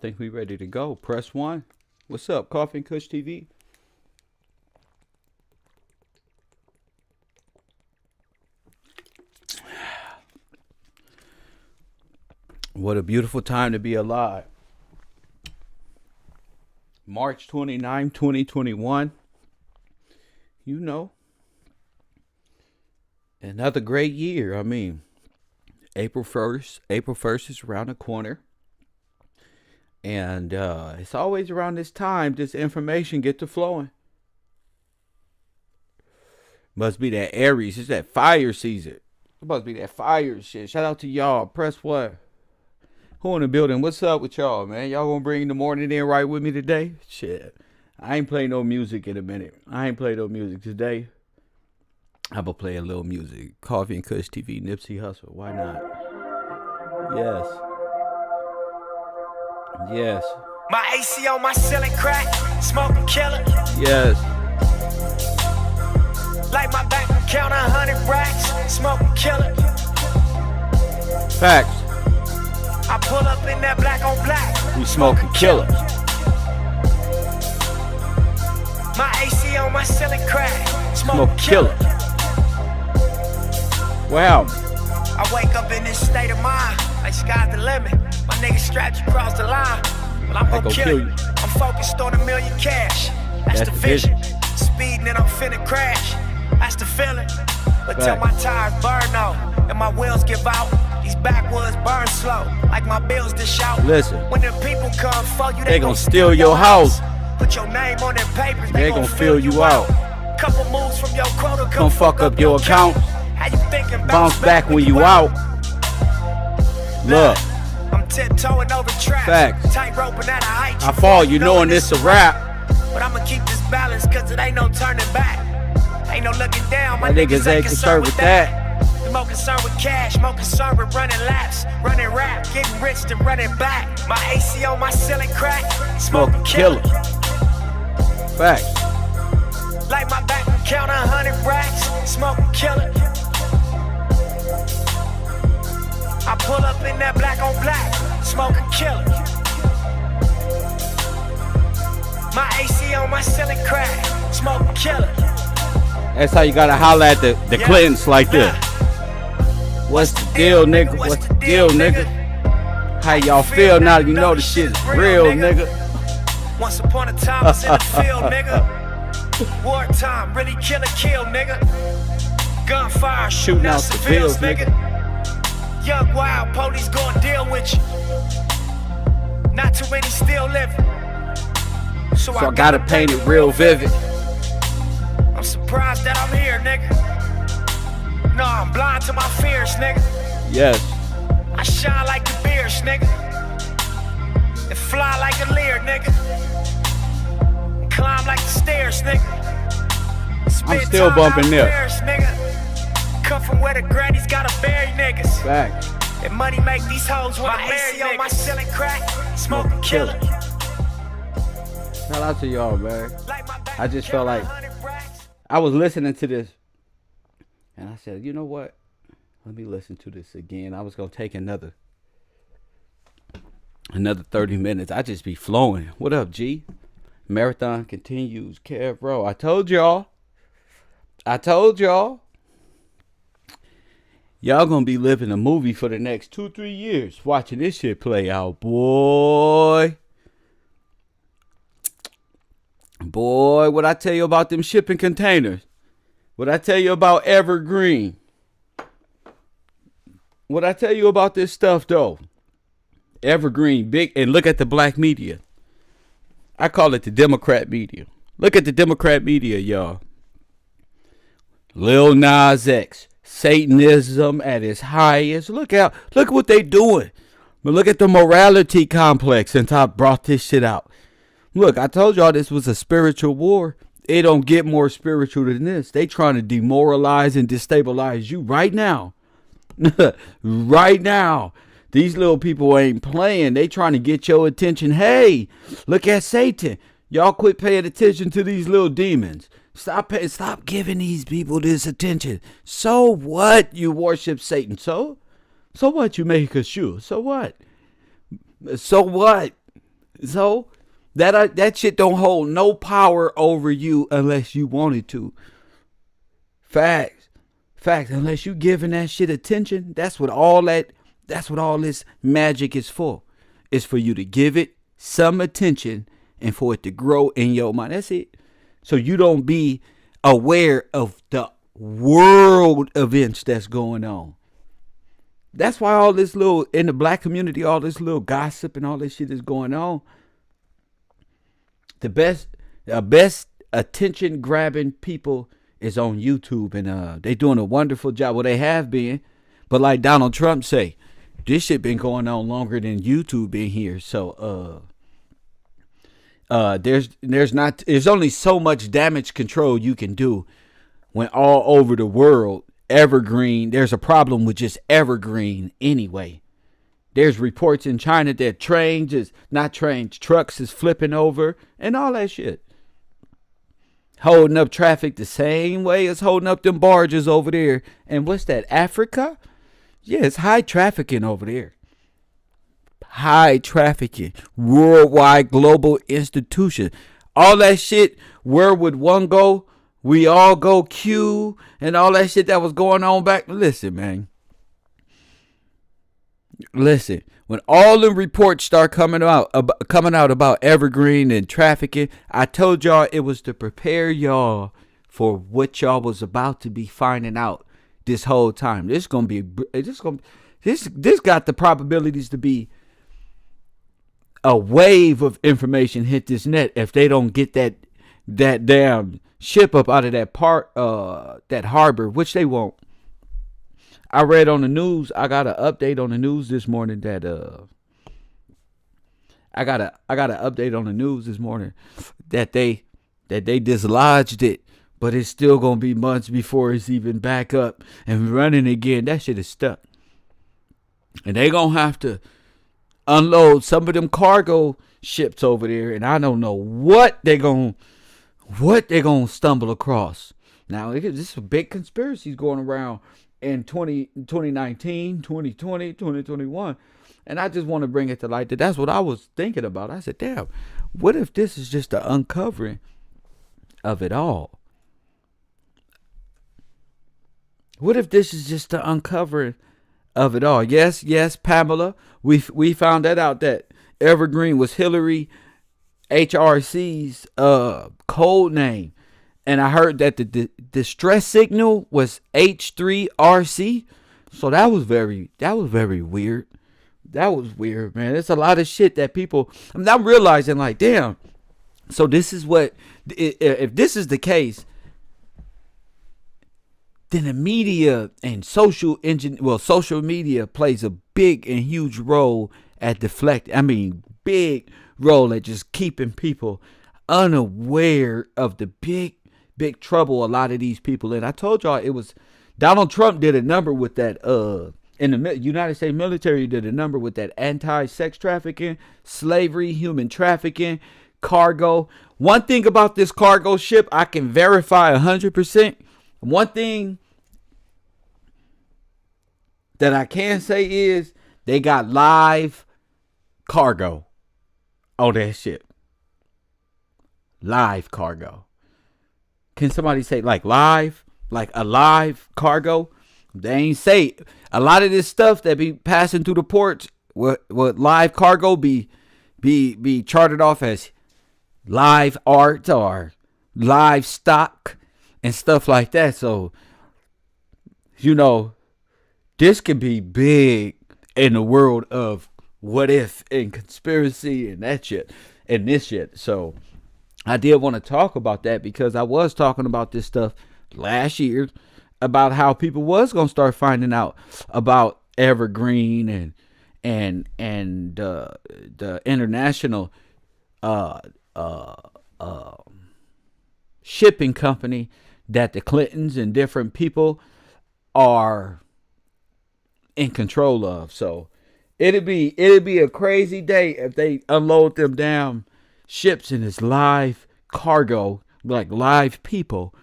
think we ready to go. Press 1. What's up, Coffee and Kush TV? What a beautiful time to be alive. March 29, 2021. You know, another great year. I mean, April 1st is around the corner. And it's always around this time this information get to flowing. Must be that Aries. It's that fire season. It must be that fire shit. Shout out to y'all. Press 1. Who in the building? What's up with y'all, man? Y'all gonna bring the morning in right with me today? Shit. I ain't playing no music in a minute. I ain't playing no music today. I'm gonna play a little music. Coffee and Kush TV, Nipsey Hussle. Why not? Yes. Yes. My AC on my ceiling crack, smoking killer. Yes. Like my bank account 100 racks, smoking killer. Facts. I pull up in that black on black. We smoking killer. My AC on my ceiling crack, Smoking killer. Wow. I wake up in this state of mind, like sky's the limit. My niggas strapped you across the line, but I'm gonna kill you. I'm focused on $1 million cash. That's the vision. Speeding and I'm finna crash. That's the feeling. But till my tires burn out and my wheels give out, these backwoods burn slow, like my bills to shout. Listen, when the people come for you, they gon' steal your house. Put your name on their papers, they gon' fill you out. Couple moves from your quota, come fuck up your account. How you thinking bounce back when you out? Look, I'm tiptoeing over traps. Facts. Tight roping at a height. I fall, you knowing this a rap. But I'ma keep this balance, cause it ain't no turning back. Ain't no looking down, my niggas ain't concerned with that. They're more concerned with cash, more concerned with running laps, running rap, getting rich then running back. My AC on my ceiling crack, smoking killer. Facts. Like my bank account 100 racks, smoking killer. I pull up in that black on black, smoking killer. My AC on my ceiling crack, smoking killer. That's how you gotta holler at the Clintons like this. What's the deal, nigga? What's the deal, nigga? How y'all feel now that you know the shit is real, nigga? Once upon a time I was in the field, nigga. Wartime, really kill, nigga. Gunfire, shooting out civilians, nigga. Young wild police gon' deal with you. Not too many still living, so I gotta paint it real vivid. I'm surprised that I'm here, nigga. No, I'm blind to my fears, nigga. Yes. I shine like the beers, nigga. And fly like a leer, nigga. And climb like the stairs, nigga. I'm still bumping there. Come from where the grannies gotta bury niggas. Facts. And money make these hoes wanna marry niggas. My ceiling crack, smoking killer. Shout out to y'all, man. I just felt like I was listening to this and I said, you know what? Let me listen to this again. I was gonna take another 30 minutes. I just be flowing. What up, G? Marathon continues. Kev, bro. I told y'all. Y'all gonna be living a movie for the next 2-3 years watching this shit play out, boy. Boy, what I tell you about them shipping containers? What I tell you about Evergreen? What I tell you about this stuff, though? Evergreen, big, and look at the black media. I call it the Democrat media. Look at the Democrat media, y'all. Lil Nas X. Satanism at its highest. Look what they doing. But look at the morality complex since I brought this shit out. Look, I told y'all this was a spiritual war. It don't get more spiritual than this. They trying to demoralize and destabilize you right now. Right now. These little people ain't playing. They trying to get your attention. Hey, look at Satan. Y'all quit paying attention to these little demons. Stop giving these people this attention. So what? You worship Satan. So what? You make a shoe. So what? So what? So that shit don't hold no power over you unless you wanted to. Facts. Unless you giving that shit attention, that's what all this magic is for. It's for you to give it some attention and for it to grow in your mind. That's it. So you don't be aware of the world events that's going on. That's why all this little, in the black community, all this little gossip and all this shit is going on. The best attention grabbing people is on YouTube, and they doing a wonderful job. Well, they have been, but like Donald Trump say, this shit been going on longer than YouTube been here. So there's only so much damage control you can do when all over the world Evergreen, there's a problem with just Evergreen anyway. There's reports in China that trucks is flipping over and all that shit. Holding up traffic the same way as holding up them barges over there. And what's that, Africa? Yeah, it's high trafficking over there. High trafficking. Worldwide global institution. All that shit, where would one go? We all go Q and all that shit that was going on back. Listen, man. Listen, when all the reports start coming out about Evergreen and trafficking, I told y'all it was to prepare y'all for what y'all was about to be finding out this whole time. This got the probabilities to be a wave of information hit this net if they don't get that damn ship up out of that harbor, which they won't. I read on the news. I got an update on the news this morning that they dislodged it, but it's still gonna be months before it's even back up and running again. That shit is stuck, and they gonna have to unload some of them cargo ships over there, and I don't know what they gonna stumble across. Now, this is a big conspiracies going around in 2019, 2020, 2021. And I just want to bring it to light that's what I was thinking about. I said, damn, what if this is just the uncovering of it all? What if this is just the uncovering of it all? Yes, Pamela. We found that out, that Evergreen was Hillary HRC's code name. And I heard that the distress signal was H3RC. So that was very weird. That was weird, man. There's a lot of shit that people, I'm realizing, like, damn. So this is what, if this is the case, then the media and social media plays a big and huge role at big role at just keeping people unaware of the big trouble a lot of these people in. I told y'all it was Donald Trump did a number with that in the United States military, did a number with that anti-sex trafficking, slavery, human trafficking, cargo. One thing about this cargo ship I can verify 100%. One thing that I can say is they got live cargo on that ship. Live cargo. Can somebody say like live? Like a live cargo? They ain't say a lot of this stuff that be passing through the ports. What live cargo be charted off as live art or livestock and stuff like that. So, this can be big in the world of what if and conspiracy and that shit and this shit. So I did want to talk about that because I was talking about this stuff last year about how people was going to start finding out about Evergreen and the international shipping company that the Clintons and different people are in control of. So it'd be a crazy day if they unload them damn ships and it's live cargo, like live people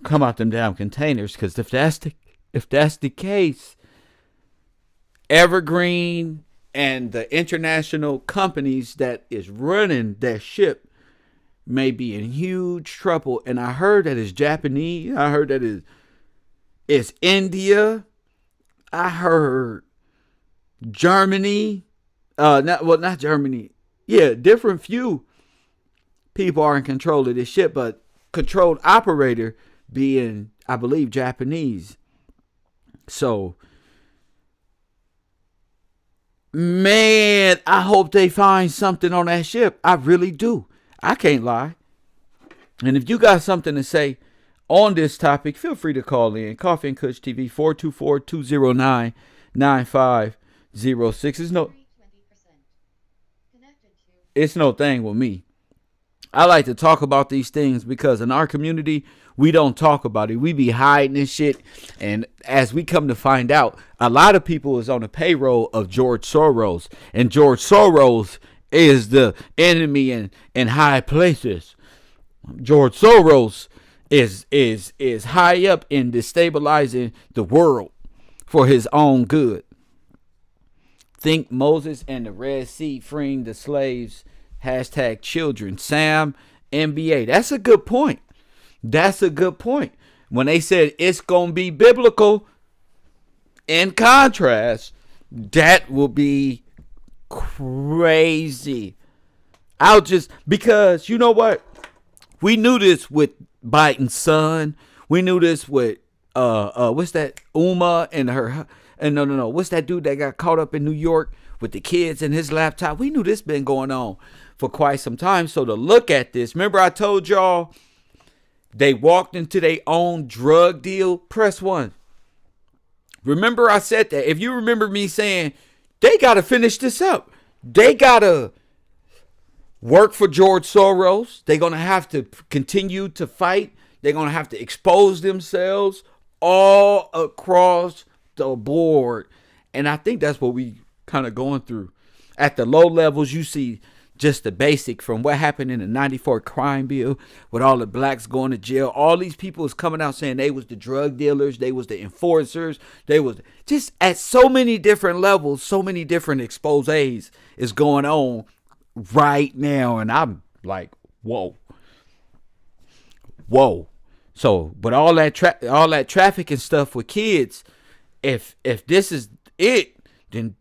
come out them damn containers. Because if that's the case, Evergreen and the international companies that is running that ship may be in huge trouble. And I heard that it's Japanese. I heard that it's India. I heard Germany. Not Germany. Yeah, different few people are in control of this ship, but controlled operator being, I believe, Japanese. So, man, I hope they find something on that ship. I really do. I can't lie. And if you got something to say on this topic, feel free to call in. Coffee and Kush TV, 424-209-9506. It's no thing with me. I like to talk about these things because in our community, we don't talk about it. We be hiding this shit. And as we come to find out, a lot of people is on the payroll of George Soros. And George Soros is the enemy in high places. George Soros is high up in destabilizing the world for his own good. Think Moses and the Red Sea freeing the slaves. Hashtag children. Sam, NBA. That's a good point. That's a good point. When they said it's going to be biblical, in contrast, that will be crazy. Because you know what? We knew this with Biden's son. We knew this with, what's that? Uma and her, and no. What's that dude that got caught up in New York with the kids and his laptop? We knew this been going on for quite some time. So to look at this, remember I told y'all they walked into their own drug deal? Press 1. Remember I said that. If you remember me saying they got to finish this up. They got to work for George Soros. They're going to have to continue to fight. They're going to have to expose themselves all across the board. And I think that's what we kind of going through. At the low levels, you see just the basic from what happened in the 94 crime bill with all the blacks going to jail. All these people is coming out saying they was the drug dealers. They was the enforcers. They was just at so many different levels, so many different exposés is going on right now. And I'm like, whoa. So, but all that trafficking stuff with kids, if this is it, then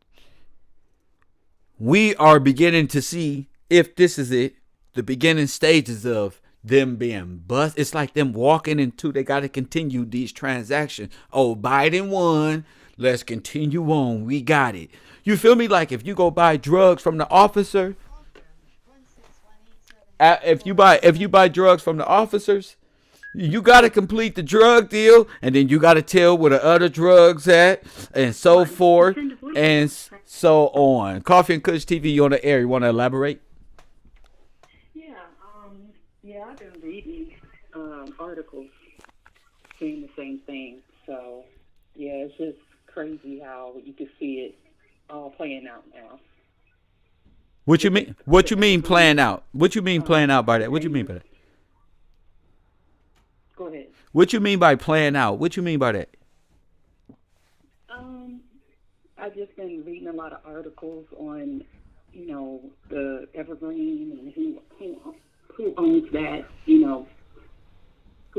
we are beginning to see, if this is it, the beginning stages of them being bust. It's like them walking into, they got to continue these transactions. Oh, Biden won. Let's continue on. We got it. You feel me? Like if you go buy drugs from the officer, if you buy drugs from the officers, you got to complete the drug deal, and then you got to tell where the other drugs at, and so forth, and so on. Coffee and Kush TV, you on the air. You want to elaborate? Yeah, I've been reading articles saying the same thing. So, yeah, it's just crazy how you can see it all playing out now. What you mean? What you mean playing out? What you mean playing out by that? What you mean by that? Go ahead. What you mean by playing out? What you mean by that? I've just been reading a lot of articles on, the Evergreen and who owns that, who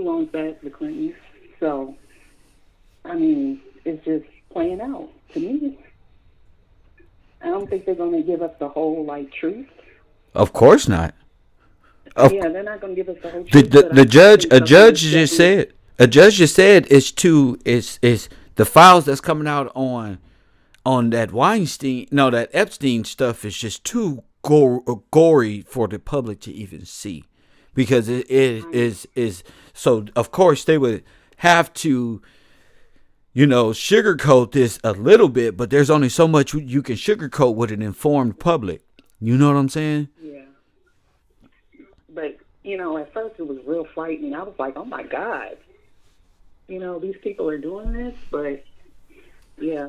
owns that, the Clintons. So, I mean, it's just playing out. To me, I don't think they're going to give us the whole, truth. Of course not. Yeah, they're not going to give us the whole truth. A judge just said it's the files that's coming out on that Epstein stuff is just too gory for the public to even see, because it is so. Of course, they would have to, sugarcoat this a little bit, but there's only so much you can sugarcoat with an informed public. You know what I'm saying? Yeah. But, at first it was real frightening. I was like, oh my God, these people are doing this. But, yeah,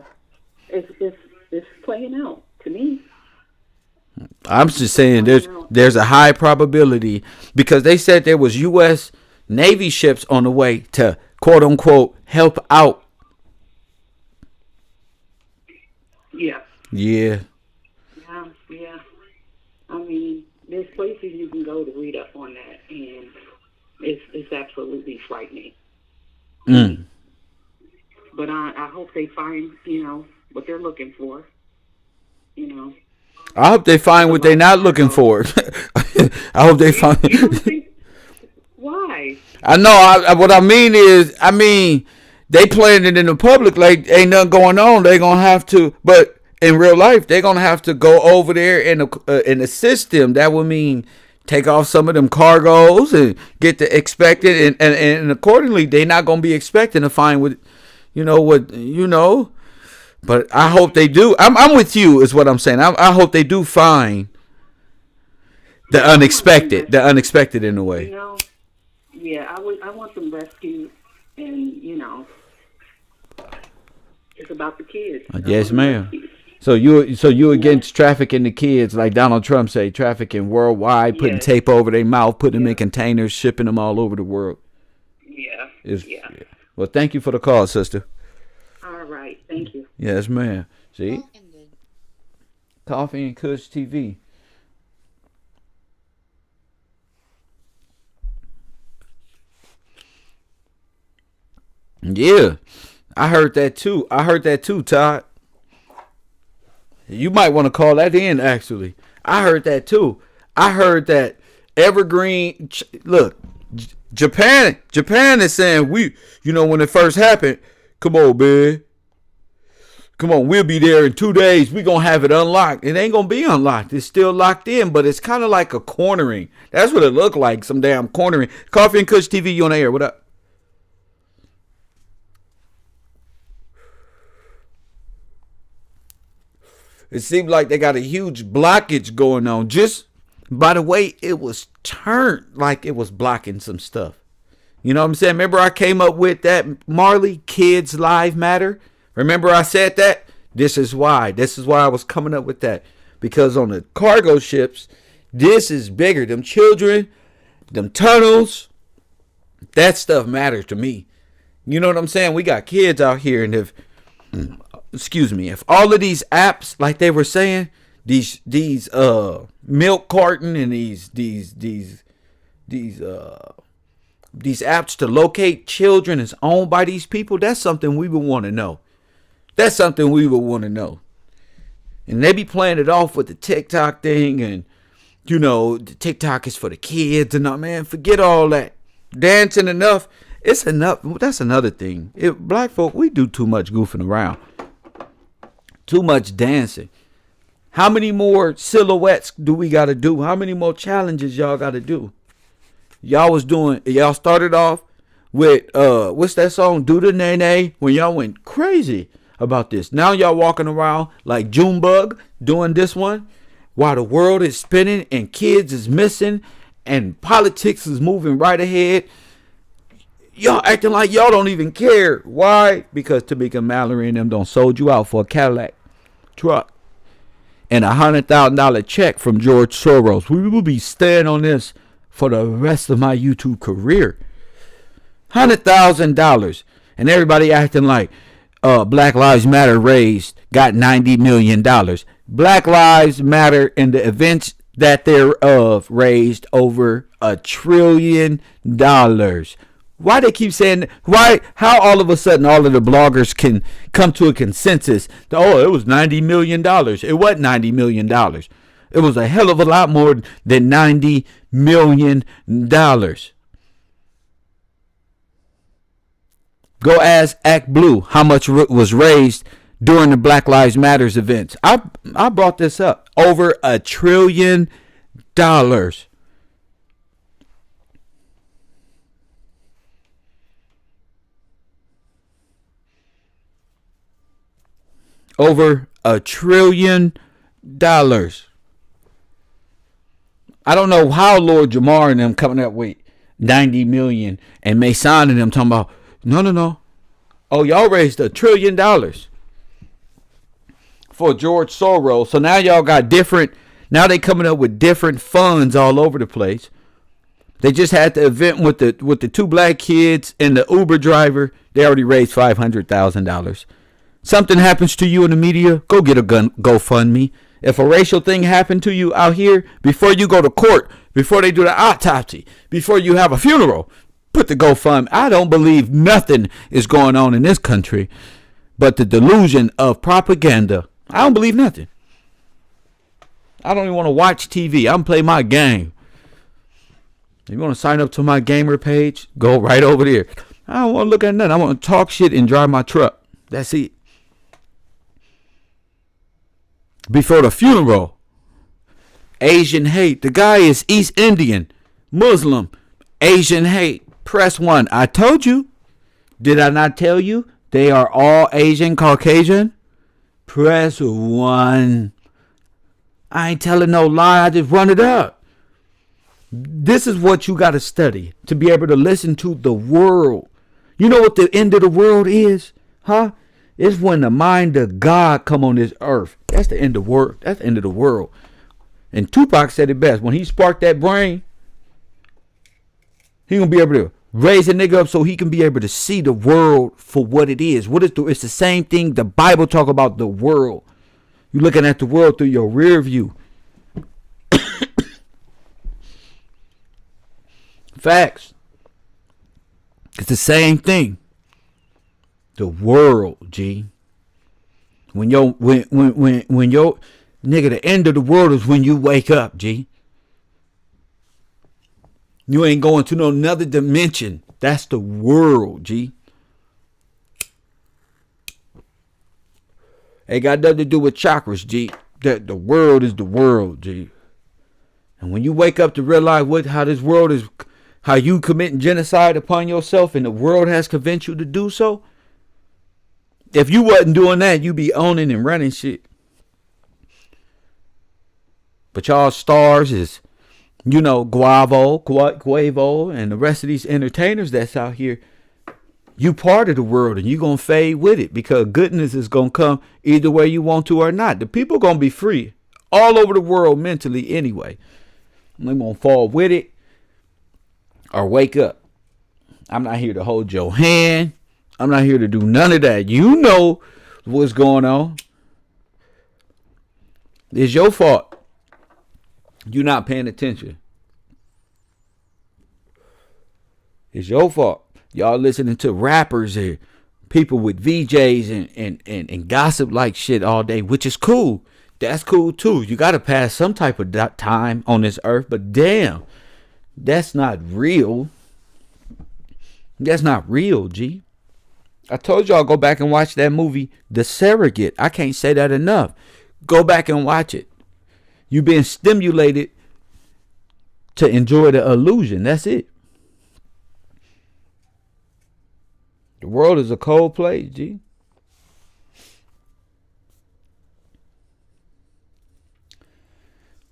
it's playing out to me. I'm just saying there's a high probability, because they said there was U.S. Navy ships on the way to, quote unquote, help out. Yeah. Yeah. I mean, there's places you can go to read up on that, and it's absolutely frightening. But I hope they find, what they're looking for. I hope they find what they're not looking for. I hope they find. You don't think? Why? I know. What I mean is, they playing it in the public like ain't nothing going on. They gonna have to, but in real life, they're gonna have to go over there and assist them. That would mean take off some of them cargoes and get the expected, and accordingly, they're not gonna be expecting to find what. But I hope they do. I'm with you, is what I'm saying. I hope they do find the unexpected in a way. Yeah, I want them rescued, and it's about the kids. Yes, ma'am. So you against trafficking the kids, like Donald Trump say, trafficking worldwide, putting tape over their mouth, putting them in containers, shipping them all over the world. Yeah. Yeah. Well, thank you for the call, sister. All right. Thank you. Yes, ma'am. See? Coffee and Kush TV. Yeah. I heard that too. Todd. You might want to call that in, actually. I heard that too. I heard that Evergreen, look, Japan is saying when it first happened, come on, man. Come on, we'll be there in 2 days. We're going to have it unlocked. It ain't going to be unlocked. It's still locked in, but it's kind of like a cornering. That's what it looked like, some damn cornering. Coffee and Kush TV, you on the air. What up? It seemed like they got a huge blockage going on. Just by the way, it was turned like it was blocking some stuff. You know what I'm saying? Remember I came up with that, Marley, Kids Live Matter? Remember I said that? This is why I was coming up with that. Because on the cargo ships, this is bigger. Them children, them tunnels, that stuff matters to me. You know what I'm saying? We got kids out here, and if all of these apps, like they were saying, these milk carton and these apps to locate children is owned by these people, that's something we would want to know. And they be playing it off with the TikTok thing, and the TikTok is for the kids and all. Man, forget all that. Dancing enough. It's enough. That's another thing. Black folk, we do too much goofing around. Too much dancing. How many more silhouettes do we got to do? How many more challenges y'all got to do? Y'all started off with, what's that song? Do the Nene, when y'all went crazy about this. Now y'all walking around like Junebug doing this one while the world is spinning and kids is missing and politics is moving right ahead. Y'all acting like y'all don't even care. Why? Because Tamika, Mallory, and them don't sold you out for a Cadillac truck and $100,000 check from George Soros. We will be staying on this for the rest of my YouTube career. $100,000, and everybody acting like Black Lives Matter got $90 million. Black Lives Matter and the events that thereof raised over $1 trillion. Why they keep saying, how all of a sudden all of the bloggers can come to a consensus that, it was $90 million. It wasn't $90 million. It was a hell of a lot more than $90 million. Go ask Act Blue how much was raised during the Black Lives Matters events. I brought this up. Over $1 trillion. Over $1 trillion. I don't know how Lord Jamar and them coming up with 90 million and Mason and them talking about no. Oh, y'all raised $1 trillion for George Soros. So now y'all got different. Now they coming up with different funds all over the place. They just had the event with the 2 black kids and the Uber driver. They already raised $500,000. Something happens to you in the media, go get a GoFundMe. If a racial thing happened to you out here, before you go to court, before they do the autopsy, before you have a funeral, put the GoFundMe. I don't believe nothing is going on in this country but the delusion of propaganda. I don't believe nothing. I don't even want to watch TV. I'm play my game. If you want to sign up to my gamer page, go right over there. I don't want to look at nothing. I want to talk shit and drive my truck. That's it. Before the funeral, Asian hate. The guy is East Indian, Muslim, Asian hate. Press 1. I told you. Did I not tell you? They are all Asian, Caucasian. Press 1. I ain't telling no lie. I just run it up. This is what you got to study to be able to listen to the world. You know what the end of the world is? Huh? It's when the mind of God come on this earth. That's the end of the world. That's the end of the world. And Tupac said it best. When he sparked that brain, he gonna be able to raise a nigga up so he can be able to see the world for what it is. It's the same thing the Bible talk about the world. You looking at the world through your rear view. Facts. It's the same thing. The world, G. When your nigga, the end of the world is when you wake up, G. You ain't going to no another dimension. That's the world, G. Ain't got nothing to do with chakras, G. That the world is the world, G. And when you wake up to realize how this world is, how you committing genocide upon yourself and the world has convinced you to do so. If you wasn't doing that, you be owning and running shit. But y'all stars is, Quavo, and the rest of these entertainers that's out here. You part of the world and you going to fade with it because goodness is going to come either way you want to or not. The people going to be free all over the world mentally anyway. They're going to fall with it or wake up. I'm not here to hold your hand. I'm not here to do none of that. You know what's going on. It's your fault. You're not paying attention. It's your fault. Y'all listening to rappers and people with VJs and gossip like shit all day, which is cool. That's cool too. You got to pass some type of time on this earth, but damn, that's not real. That's not real, G. I told y'all go back and watch that movie, The Surrogate. I can't say that enough. Go back and watch it. You've been stimulated to enjoy the illusion. That's it. The world is a cold place, G.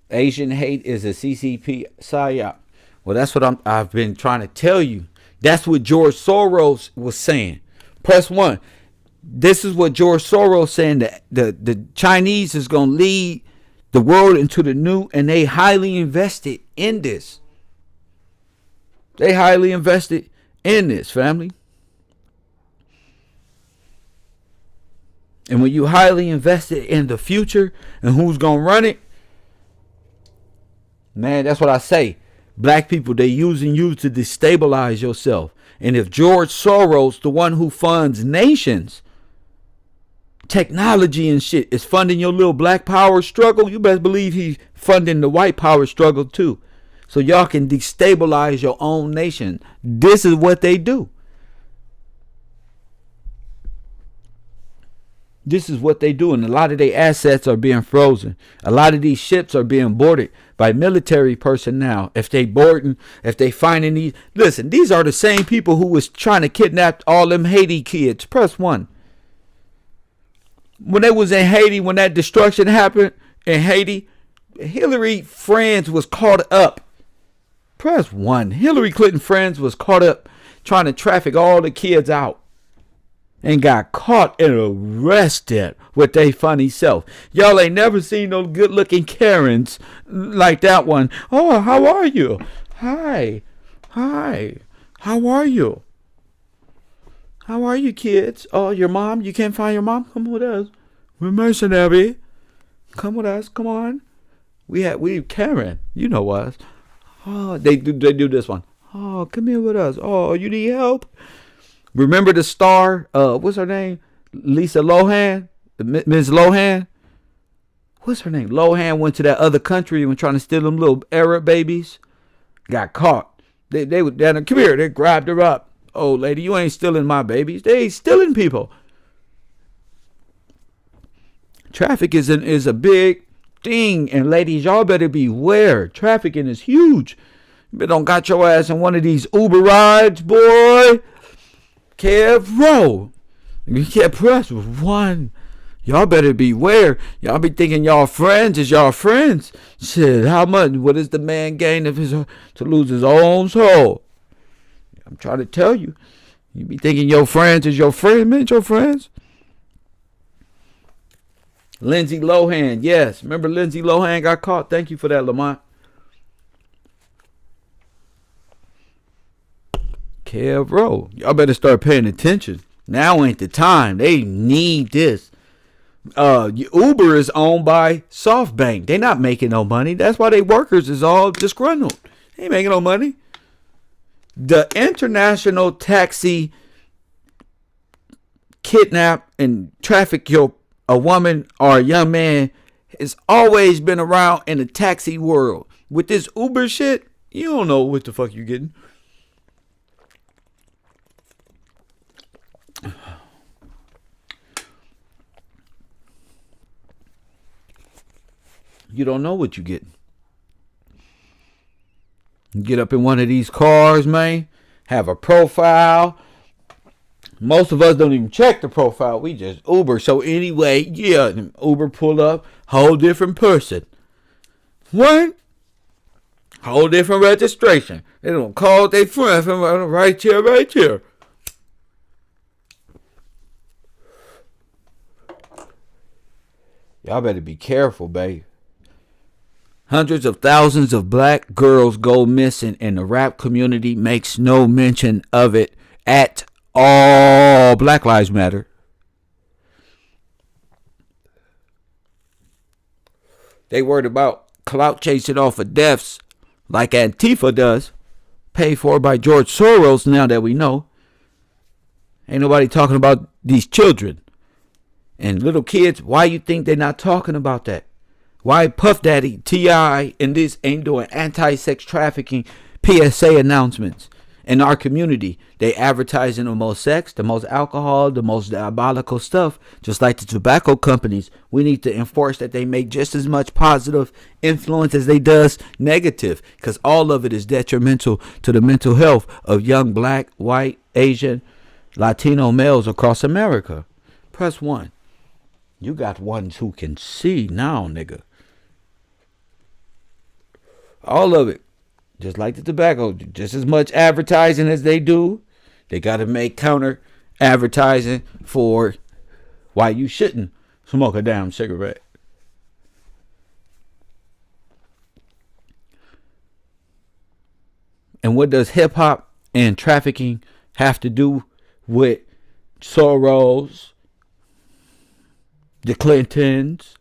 Asian hate is a CCP psyop. Well, that's what I've been trying to tell you. That's what George Soros was saying. Press 1. This is what George Soros saying, that the Chinese is going to lead the world into the new, and they highly invested in this. They highly invested in this, family. And when you highly invested in the future and who's going to run it, man, that's what I say. Black people, they using you to destabilize yourself. And if George Soros, the one who funds nations, technology and shit, is funding your little black power struggle, you best believe he's funding the white power struggle too. So y'all can destabilize your own nation. This is what they do. This is what they do, and a lot of their assets are being frozen. A lot of these ships are being boarded by military personnel. If they boarding, if they finding these, listen, these are the same people who was trying to kidnap all them Haiti kids. Press 1. When they was in Haiti, when that destruction happened in Haiti, Hillary friends was caught up. Press 1. Hillary Clinton friends was caught up trying to traffic all the kids out. And got caught and arrested with their funny self. Y'all ain't never seen no good looking Karens like that one. Oh, how are you? Hi. How are you? How are you, kids? Oh, your mom? You can't find your mom? Come with us. We're mercenary. Come with us. Come on. We Karen. You know us. Oh, they do this one. Oh, come here with us. Oh, you need help? Remember the star? What's her name? Lisa Lohan? Ms. Lohan? What's her name? Lohan went to that other country and was trying to steal them little Arab babies. Got caught. They were down there. Come here. They grabbed her up. Oh, lady, you ain't stealing my babies. They ain't stealing people. Traffic is a big thing. And ladies, y'all better beware. Trafficking is huge. You don't got your ass in one of these Uber rides, boy. Careful. You can't press one. Y'all better beware. Y'all be thinking y'all friends is y'all friends. Shit, how much? What is the man gain if to lose his own soul? I'm trying to tell you. You be thinking your friends is your friend, man, your friends. Lindsay Lohan, yes. Remember Lindsay Lohan got caught? Thank you for that, Lamont. Bro, y'all better start paying attention. Now ain't the time. They need this. Uber is owned by SoftBank. They not making no money. That's why they workers is all disgruntled. They ain't making no money. The international taxi kidnap and traffic a woman or a young man has always been around in the taxi world. With this Uber shit, you don't know what the fuck you getting. You don't know what you get. You get up in one of these cars, man. Have a profile. Most of us don't even check the profile. We just Uber. So anyway, yeah, Uber pull up. Whole different person. What? Whole different registration. They don't call their friend from right here, right here. Y'all better be careful, babe. Hundreds of thousands of black girls go missing, and the rap community makes no mention of it at all. Black Lives Matter. They worried about clout chasing off of deaths like Antifa does, paid for by George Soros now that we know. Ain't nobody talking about these children and little kids. Why you think they're not talking about that? Why Puff Daddy, T.I., and this ain't doing anti-sex trafficking PSA announcements in our community? They advertising the most sex, the most alcohol, the most diabolical stuff, just like the tobacco companies. We need to enforce that they make just as much positive influence as they does negative, because all of it is detrimental to the mental health of young black, white, Asian, Latino males across America. Press 1. You got ones who can see now, nigga. All of it. Just like the tobacco. Just as much advertising as they do. They got to make counter advertising for why you shouldn't smoke a damn cigarette. And what does hip hop and trafficking have to do with Soros, the Clintons,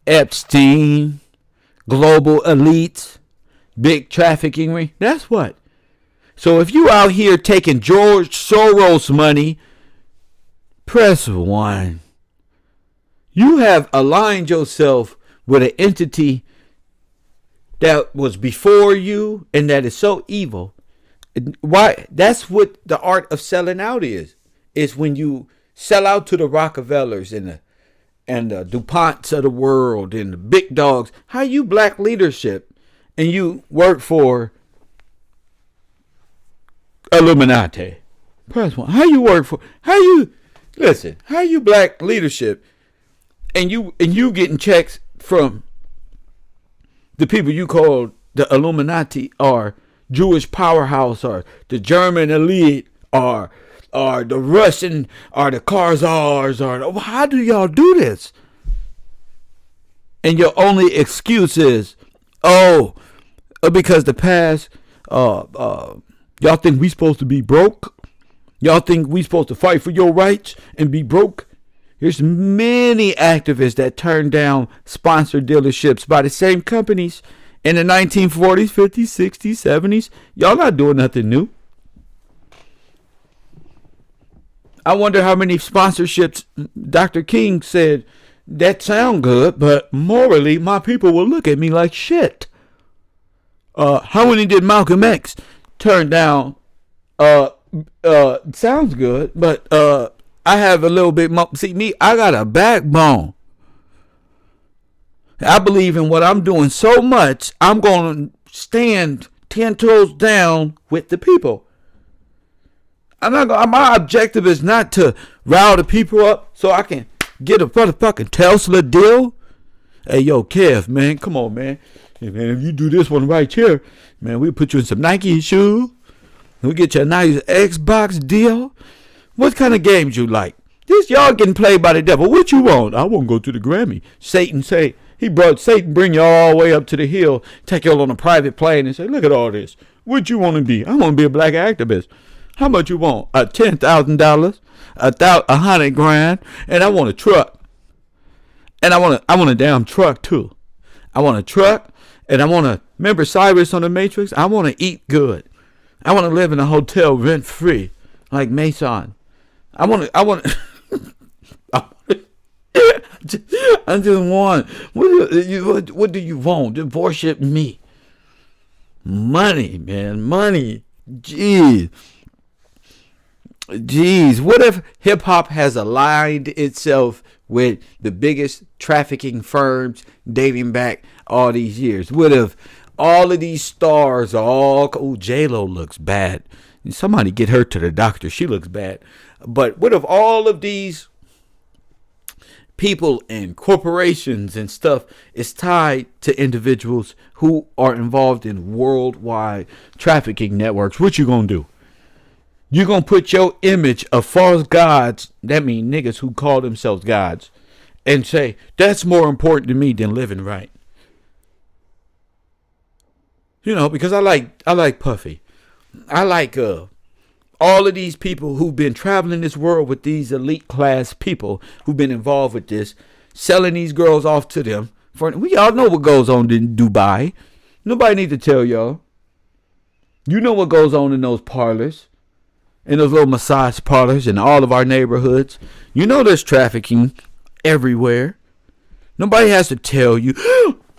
Epstein, global elites, big trafficking ring? That's what. So if you out here taking George Soros money, press 1. You have aligned yourself with an entity that was before you and that is so evil. Why? That's what the art of selling out is. It's when you sell out to the Rockefellers and the DuPonts of the world and the big dogs. How you black leadership and you work for Illuminati? Press 1. How you work for? How you black leadership and you getting checks from the people you call the Illuminati or Jewish powerhouse or the German elite or the Russian or the Khazars or how do y'all do this? And your only excuse is, because the past, y'all think we supposed to be broke? Y'all think we supposed to fight for your rights and be broke? There's many activists that turned down sponsored dealerships by the same companies in the 1940s, 50s, 60s, 70s. Y'all not doing nothing new. I wonder how many sponsorships Dr. King said that sound good, but morally my people will look at me like shit. How many did Malcolm X turn down? Sounds good, but I have a little bit more. See, me, I got a backbone. I believe in what I'm doing so much, I'm going to stand 10 toes down with the people. My objective is not to rile the people up so I can get a motherfucking Tesla deal. Hey, yo, Kev, man, come on, man. Hey, man, if you do this one right here, man, we'll put you in some Nike shoes. We'll get you a nice Xbox deal. What kind of games you like? This y'all getting played by the devil. What you want? I want to go to the Grammy. Satan bring you all the way up to the hill, take you all on a private plane and say, look at all this. What you want to be? I want to be a black activist. How much you want? $10,000, $100,000, and I want a truck. And I want a damn truck too. I want a truck, and I want to remember Cyrus on the Matrix. I want to eat good. I want to live in a hotel rent free, like Mason. I just want. What do you want? To worship me? Money, man, money. Jeez. What if hip hop has aligned itself with the biggest trafficking firms dating back all these years? What if all of these stars are all... Oh, J-Lo looks bad. Somebody get her to the doctor. She looks bad. But what if all of these people and corporations and stuff is tied to individuals who are involved in worldwide trafficking networks? What you gonna do? You gonna put your image of false gods, that mean niggas who call themselves gods, and say, that's more important to me than living right. You know, because I like Puffy. I like all of these people who've been traveling this world with these elite class people who've been involved with this, selling these girls off to them. We all know what goes on in Dubai. Nobody need to tell y'all. You know what goes on in those parlors, in those little massage parlors in all of our neighborhoods. You know there's trafficking everywhere. Nobody has to tell you.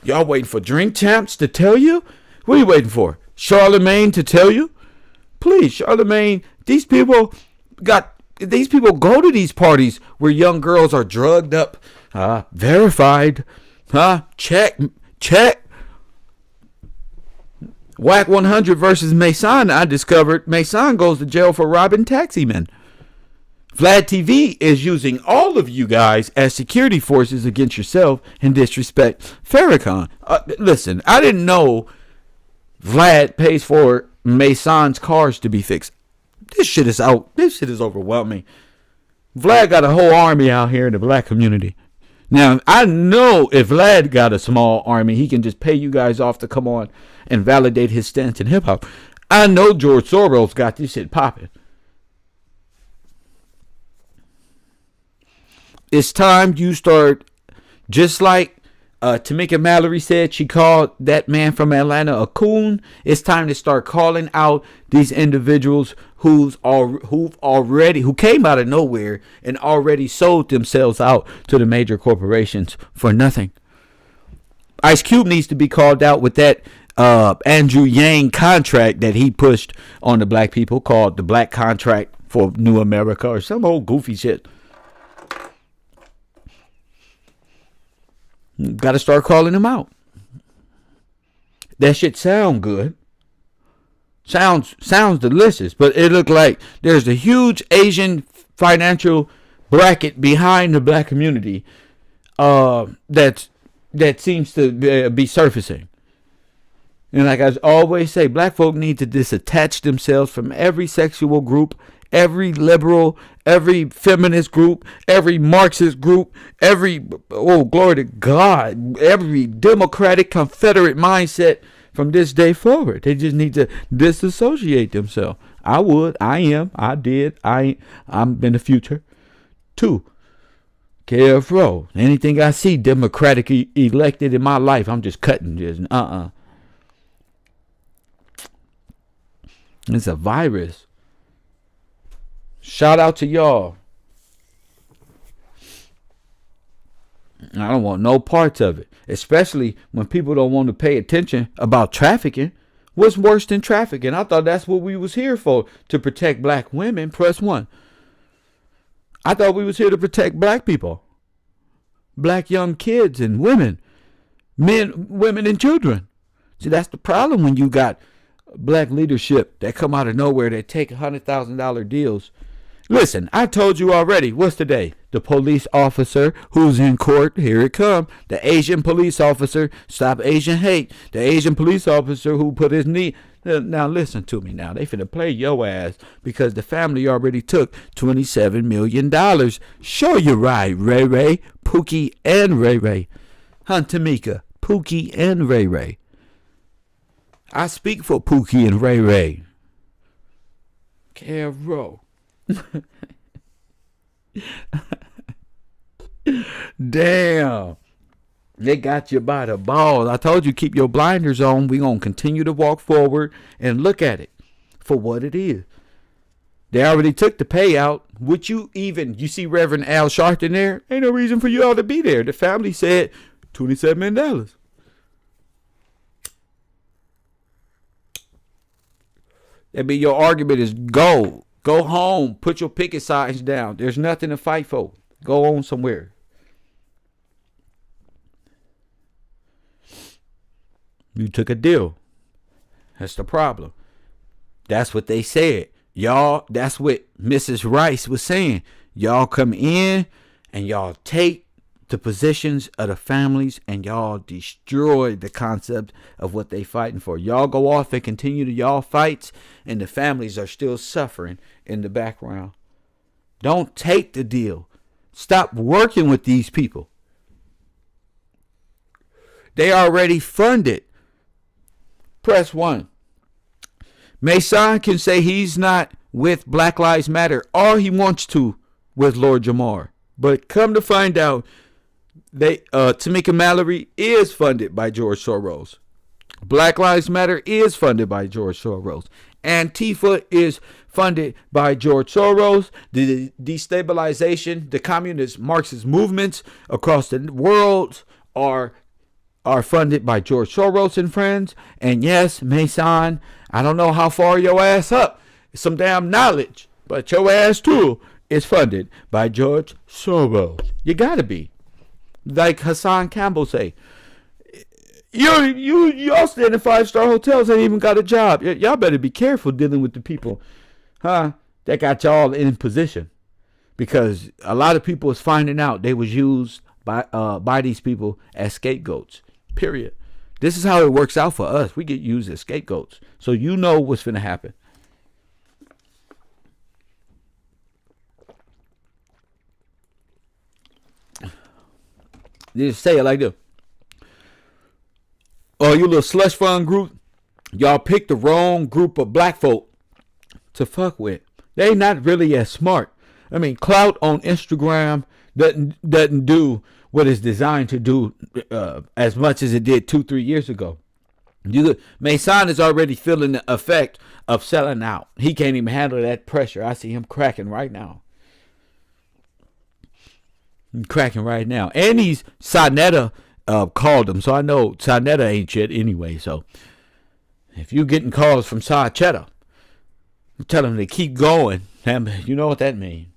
Y'all waiting for Drink Champs to tell you? What are you waiting for? Charlemagne to tell you? Please, Charlemagne, these people go to these parties where young girls are drugged up, verified, check. Whack 100 versus Mason, I discovered Mason goes to jail for robbing taximen. Vlad TV is using all of you guys as security forces against yourself and disrespect Farrakhan. Listen, I didn't know Vlad pays for Mason's cars to be fixed. This shit is out. This shit is overwhelming. Vlad got a whole army out here in the black community. Now, I know if Vlad got a small army, he can just pay you guys off to come on and validate his stance in hip hop. I know George Soros got this shit popping. It's time you start, just like Tamika Mallory said, she called that man from Atlanta a coon. It's time to start calling out these individuals who came out of nowhere and already sold themselves out to the major corporations for nothing. Ice Cube needs to be called out with that Andrew Yang contract that he pushed on the black people, called the Black Contract for New America or some old goofy shit. Got to start calling him out. That shit sound good. Sounds delicious, but it looked like there's a huge Asian financial bracket behind the black community that seems to be surfacing. And like I always say, black folk need to disattach themselves from every sexual group, every liberal, every feminist group, every Marxist group, every, oh, glory to God, every Democratic Confederate mindset from this day forward. They just need to disassociate themselves. I'm in the future too. Careful. Anything I see Democratic elected in my life, I'm just cutting. Just It's a virus. Shout out to y'all. I don't want no parts of it, especially when people don't want to pay attention about trafficking. What's worse than trafficking? I thought that's what we was here for, to protect black women. Press 1. I thought we was here to protect black people, black young kids and women, men, women, and children. See, that's the problem when you got black leadership that come out of nowhere that take $100,000 deals. Listen, I told you already. What's today? The police officer who's in court. Here it come. The Asian police officer. Stop Asian hate. The Asian police officer who put his knee. Now listen to me now. They finna play your ass because the family already took $27 million. Show you right, Ray Ray, Pookie, and Ray Ray. TAMIKA, Pookie, and Ray Ray. I speak for Pookie and Ray Ray. Carol. Damn. They got you by the balls. I told you, keep your blinders on. We're going to continue to walk forward and look at it for what it is. They already took the payout. Would you see Reverend Al Sharpton there? Ain't no reason for you all to be there. The family said $27 million. That mean your argument is go. Go home. Put your picket signs down. There's nothing to fight for. Go on somewhere. You took a deal. That's the problem. That's what they said. Y'all, that's what Mrs. Rice was saying. Y'all come in and y'all take the positions of the families and y'all destroy the concept of what they fighting for. Y'all go off and continue to y'all fights and the families are still suffering in the background. Don't take the deal. Stop working with these people. They already funded. Press 1. Mason can say he's not with Black Lives Matter all he wants to with Lord Jamar. But come to find out, Tamika Mallory is funded by George Soros. Black Lives Matter is funded by George Soros. Antifa is funded by George Soros. The destabilization, the communist Marxist movements across the world are funded by George Soros and friends. And yes, Mason, I don't know how far your ass up. Some damn knowledge. But your ass too is funded by George Soros. You gotta be. Like Hassan Campbell say, y'all staying in 5-star hotels, ain't even got a job. Y'all better be careful dealing with the people, that got y'all in position. Because a lot of people is finding out they was used by these people as scapegoats. Period. This is how it works out for us. We get used as scapegoats. So you know what's finna happen. Just say it like this. Oh, you little slush fund group, y'all picked the wrong group of black folk to fuck with. They not really as smart. I mean, clout on Instagram doesn't do what it's designed to do as much as it did 2-3 years ago. Mason is already feeling the effect of selling out. He can't even handle that pressure. I see him cracking right now. Cracking right now. And he's Sonetta called him, so I know Sonetta ain't shit anyway. So if you getting calls from Sonetta, tell him to keep going. You know what that means.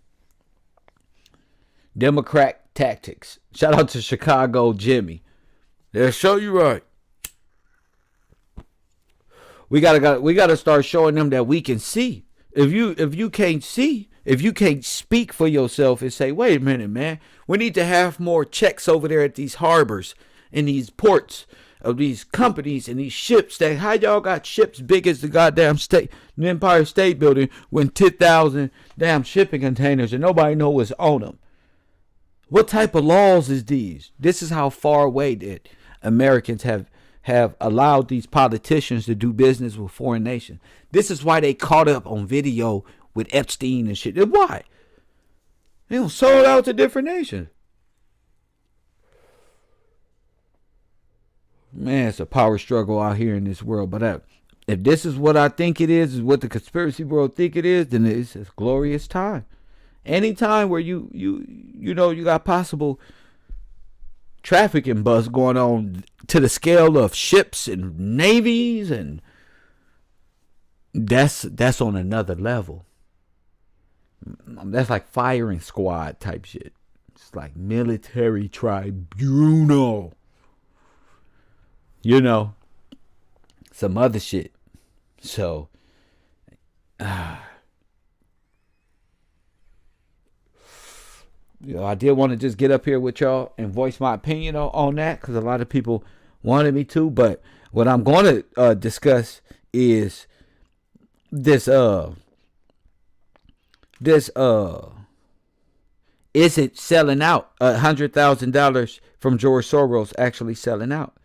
Democrat tactics. Shout out to Chicago Jimmy. They'll show you right. We gotta start showing them that we can see. If you can't see, if you can't speak for yourself and say, wait a minute, man, we need to have more checks over there at these harbors and these ports of these companies and these ships. That how y'all got ships big as the goddamn the Empire State Building with 10,000 damn shipping containers and nobody know what's on them. What type of laws is these? This is how far away that Americans have allowed these politicians to do business with foreign nations. This is why they caught up on video with Epstein and shit. Why? They don't sold out to different nations. Man, it's a power struggle out here in this world. But if this is what I think it is what the conspiracy world think it is, then it's a glorious time. Any time where you got possible trafficking bust going on to the scale of ships and navies, and that's on another level. That's like firing squad type shit. It's like military tribunal. Some other shit. So, I did want to just get up here with y'all and voice my opinion on that, because a lot of people wanted me to. But what I'm going to discuss is this is it selling out? $100,000 from George Soros actually selling out.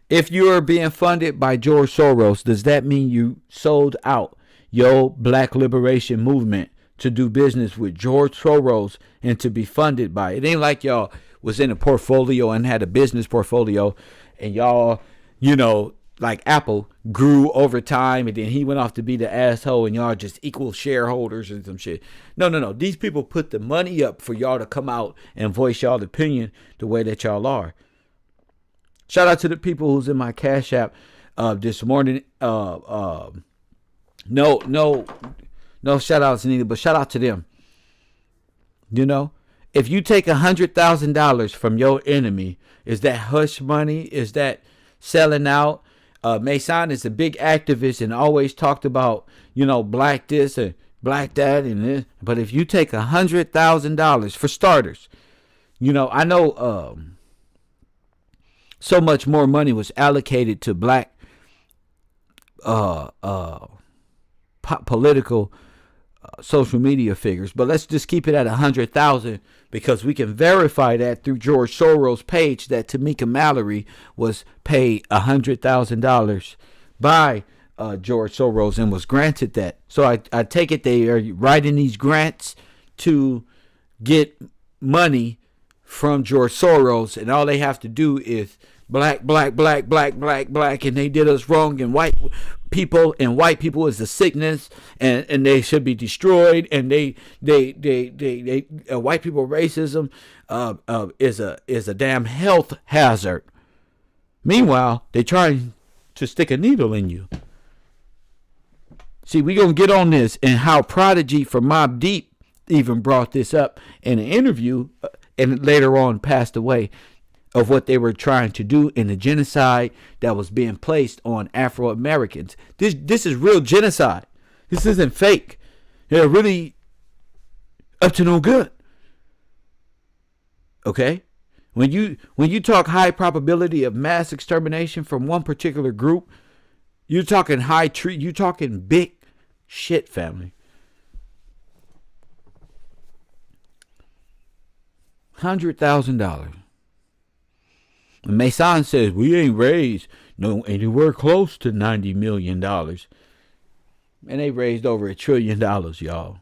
If you're being funded by George Soros, does that mean you sold out your black liberation movement to do business with George Soros and to be funded by it? It ain't like y'all was in a portfolio and had a business portfolio, and y'all, like Apple grew over time, and then he went off to be the asshole, and y'all just equal shareholders and some shit. No. These people put the money up for y'all to come out and voice y'all opinion the way that y'all are. Shout out to the people who's in my Cash App this morning. No shout outs needed, but shout out to them. If you take $100,000 from your enemy, is that hush money? Is that selling out? Mason is a big activist and always talked about, black this and black that and this. But if you take $100,000 for starters, I know so much more money was allocated to black political social media figures, but let's just keep it at 100,000 because we can verify that through George Soros' page that TAMIKA MALORY was paid $100,000 by George Soros and was granted that. So I take it they are writing these grants to get money from George Soros, and all they have to do is black, and they did us wrong, and white people is a sickness, and they should be destroyed, and they white people racism is a damn health hazard. Meanwhile, they trying to stick a needle in you. See, we gonna get on this and how Prodigy from Mobb Deep even brought this up in an interview, and later on passed away, of what they were trying to do in the genocide that was being placed on Afro Americans. This is real genocide. This isn't fake. They're really up to no good. Okay? When you talk high probability of mass extermination from one particular group, you're talking you're talking big shit, family. $100,000. And Mason says we ain't raised anywhere close to $90 million. And they raised over $1 trillion, y'all.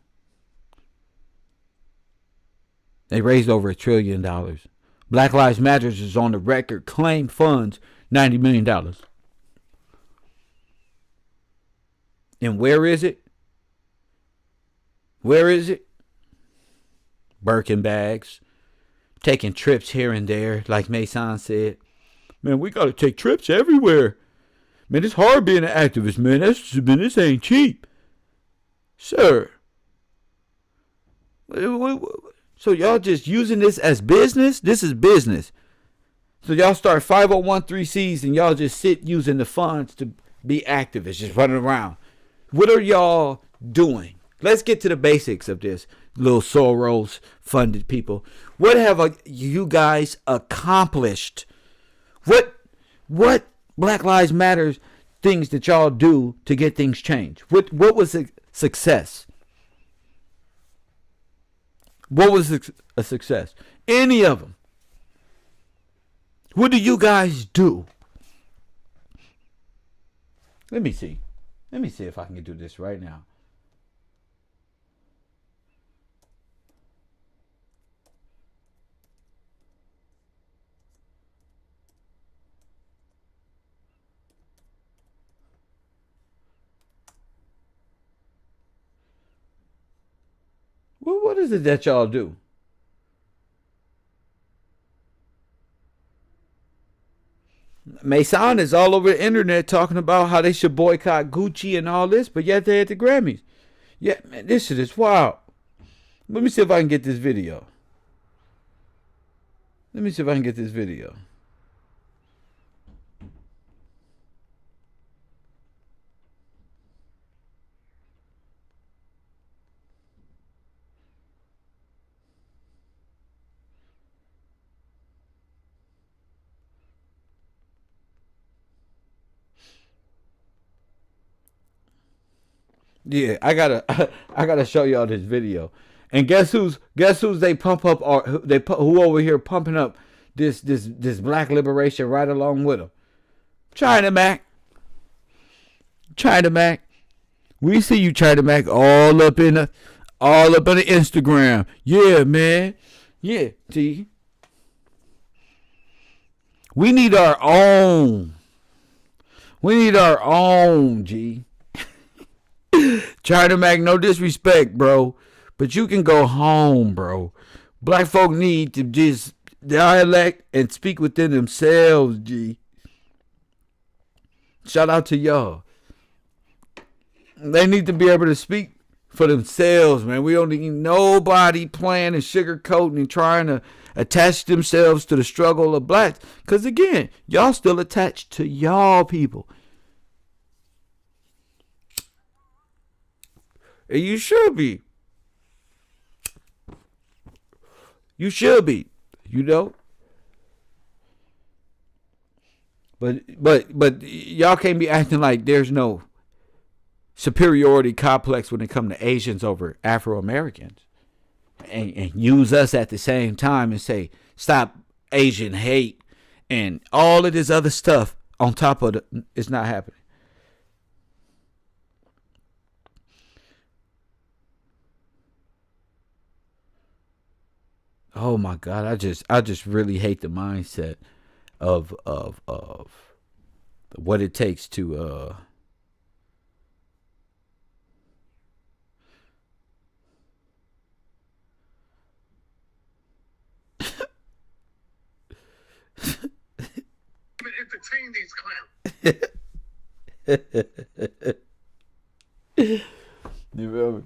They raised over $1 trillion. Black Lives Matter is on the record, claimed funds $90 million. And where is it? Where is it? Birkin bags. Taking trips here and there, like Mason said. Man, we got to take trips everywhere. Man, it's hard being an activist, man. This ain't cheap. Sir. So y'all just using this as business? This is business. So y'all start 501(c)(3)s and y'all just sit using the funds to be activists, just running around. What are y'all doing? Let's get to the basics of this. Little Soros funded people. What have you guys accomplished? What Black Lives Matter things that y'all do to get things changed? What was a success? What was a success? Any of them? What do you guys do? Let me see. Let me see if I can do this right now. What is it that y'all do? Mason is all over the internet talking about how they should boycott Gucci and all this, but yet they at the Grammys. Yeah, man, this shit is wild. Let me see if I can get this video. Yeah, I gotta show y'all this video. And guess who's they pump up, or who over here pumping up this black liberation right along with them? China Mac. We see you, China Mac, all up in the Instagram. Yeah, man. Yeah, T. We need our own. G. China Mac, no disrespect, bro, but you can go home, bro. Black folk need to just dialect and speak within themselves, G. Shout out to y'all. They need to be able to speak for themselves, man. We don't need nobody playing and sugarcoating and trying to attach themselves to the struggle of blacks. Because, again, y'all still attached to y'all people. And you should be. You know? But y'all can't be acting like there's no superiority complex when it comes to Asians over Afro-Americans. And use us at the same time and say, stop Asian hate and all of this other stuff on top of it's not happening. Oh my God, I just really hate the mindset of what it takes to entertain these clowns. You feel me?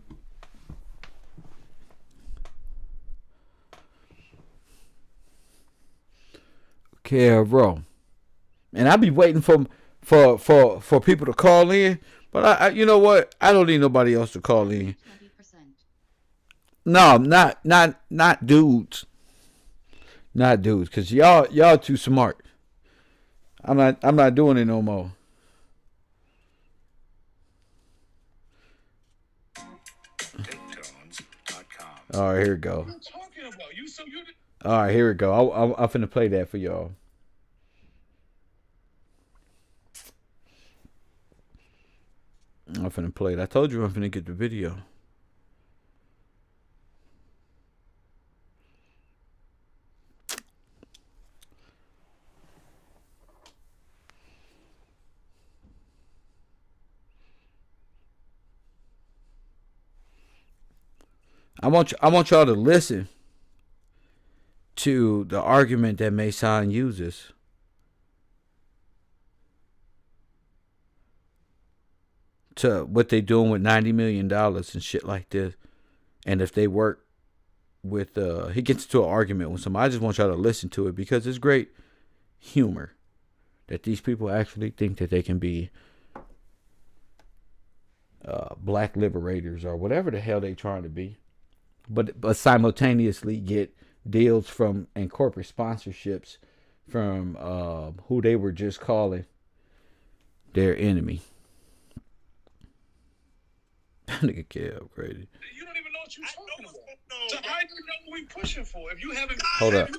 Okay, bro. And I be waiting for people to call in, but I you know what? I don't need nobody else to call in. 20%. No, not dudes. Not dudes, cause y'all too smart. I'm not doing it no more. All right, here we go. All right, here we go. I'm finna play that for y'all. I'm finna play it. I told you I'm finna get the video. I want y'all to listen to the argument that Mason uses. To what they doing with $90 million and shit like this. And if they work with, he gets into an argument with somebody. I just want y'all to listen to it because it's great humor that these people actually think that they can be black liberators or whatever the hell they trying to be. But simultaneously get deals from and corporate sponsorships from who they were just calling their enemy. Nigga can't upgrade it. You don't even know what you're talking about. So how do you know what we pushing for? If you haven't, hold up. Bro,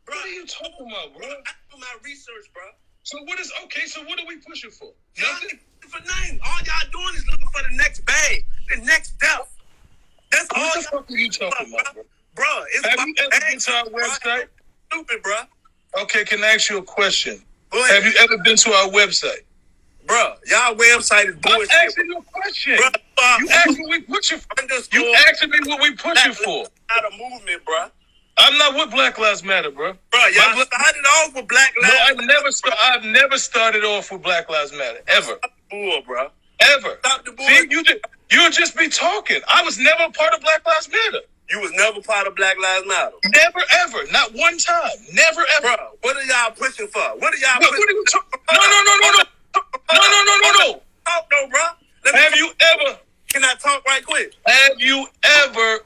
what are you talking about, bro? I do my research, bro. So what are we pushing for? Nothing. For nothing. All y'all doing is looking for the next bag, the next death. That's all. What the fuck are you talking about, bro? Bro, it's have you ever been to our website? Stupid, bro. Okay, can I ask you a question? Have you ever been to our website? Bro, y'all website is bullshit. I'm asking you a question. Bro, you asked me what we pushing for. You asking me what we pushing for. Not a movement, bro. I'm not with Black Lives Matter, bro. Bro, y'all started off with Black Lives Matter. No, I've never started off with Black Lives Matter, ever. Stop the bull, bro. Ever. Stop the bull. See, you just be talking. I was never a part of Black Lives Matter. You was never part of Black Lives Matter. Never, ever. Not one time. Never, ever. Bro, what are y'all pushing for? What are y'all What are you talking? No. Talk though, bro. Have you ever? Can I talk right quick? Have you ever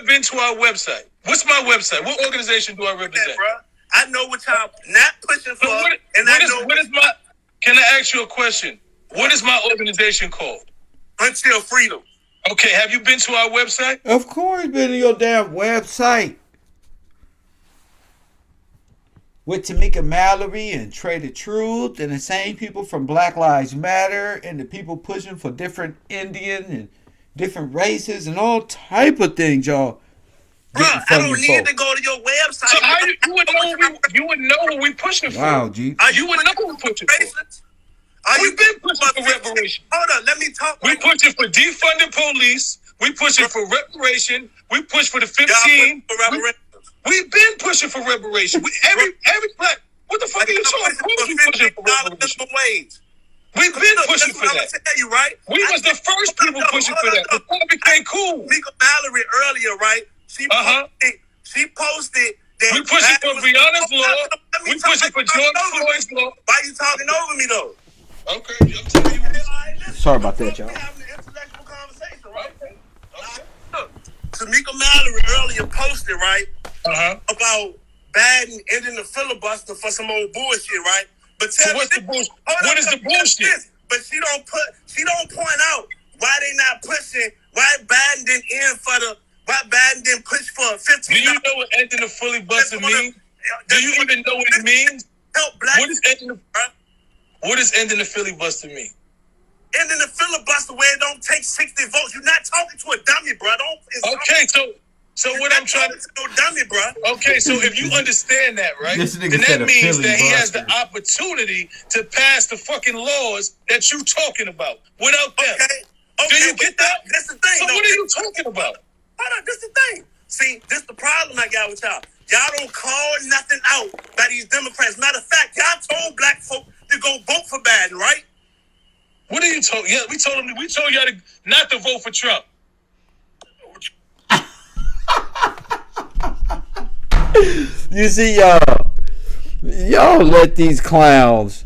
been to our website? What's my website? What organization do I represent? Yeah, bro. I know what y'all not pushing for, Can I ask you a question? What is my organization called? Until Freedom. Okay, have you been to our website? Of course, been to your damn website. With TAMIKA Mallory and Trader Truth and the same people from Black Lives Matter and the people pushing for different Indian and different races and all type of things, y'all. Bro, I don't need to go to your website. So how you would know what we pushing for? Wow, G. You would know what we pushing for. We've been pushing for reparation. Hold on, let me talk. We pushing for defunding police. We pushing for reparation. We push for the 15. We've been pushing for reparation. Every black. What the fuck are you talking about? We pushing for reparation. We've been pushing for that. I'm tell you, right? We was the first people pushing for that. Before it became cool. TAMIKA Mallory earlier, right? She posted that we pushing for Breonna's law. We pushing for George Floyd's law. Why you talking over me though? Okay, I'm telling you. Sorry about that, y'all. We're having an intellectual conversation, right? Look, TAMIKA Mallory earlier posted, right? About Biden ending the filibuster for some old bullshit, right? But so what's the bullshit? What is the bullshit? But she don't point out why they not pushing, why Biden didn't push for 15. Do you know what ending the filibuster means? Do you even know what it means? Help black. What does ending the filibuster mean? Ending the filibuster where it don't take 60 votes. You're not talking to a dummy, bro. Okay, so what I'm trying to no dummy, bro. Okay, so if you understand that, right, then that means that he has the opportunity to pass the fucking laws that you talking about without them. Okay, do you get that? That's the thing. So what are you talking about? Hold on, this the thing. See, this the problem I got with y'all. Y'all don't call nothing out by these Democrats. Matter of fact, y'all told black folk to go vote for Biden, right? What are you told? Yeah, we told y'all not to vote for Trump. You see, y'all let these clowns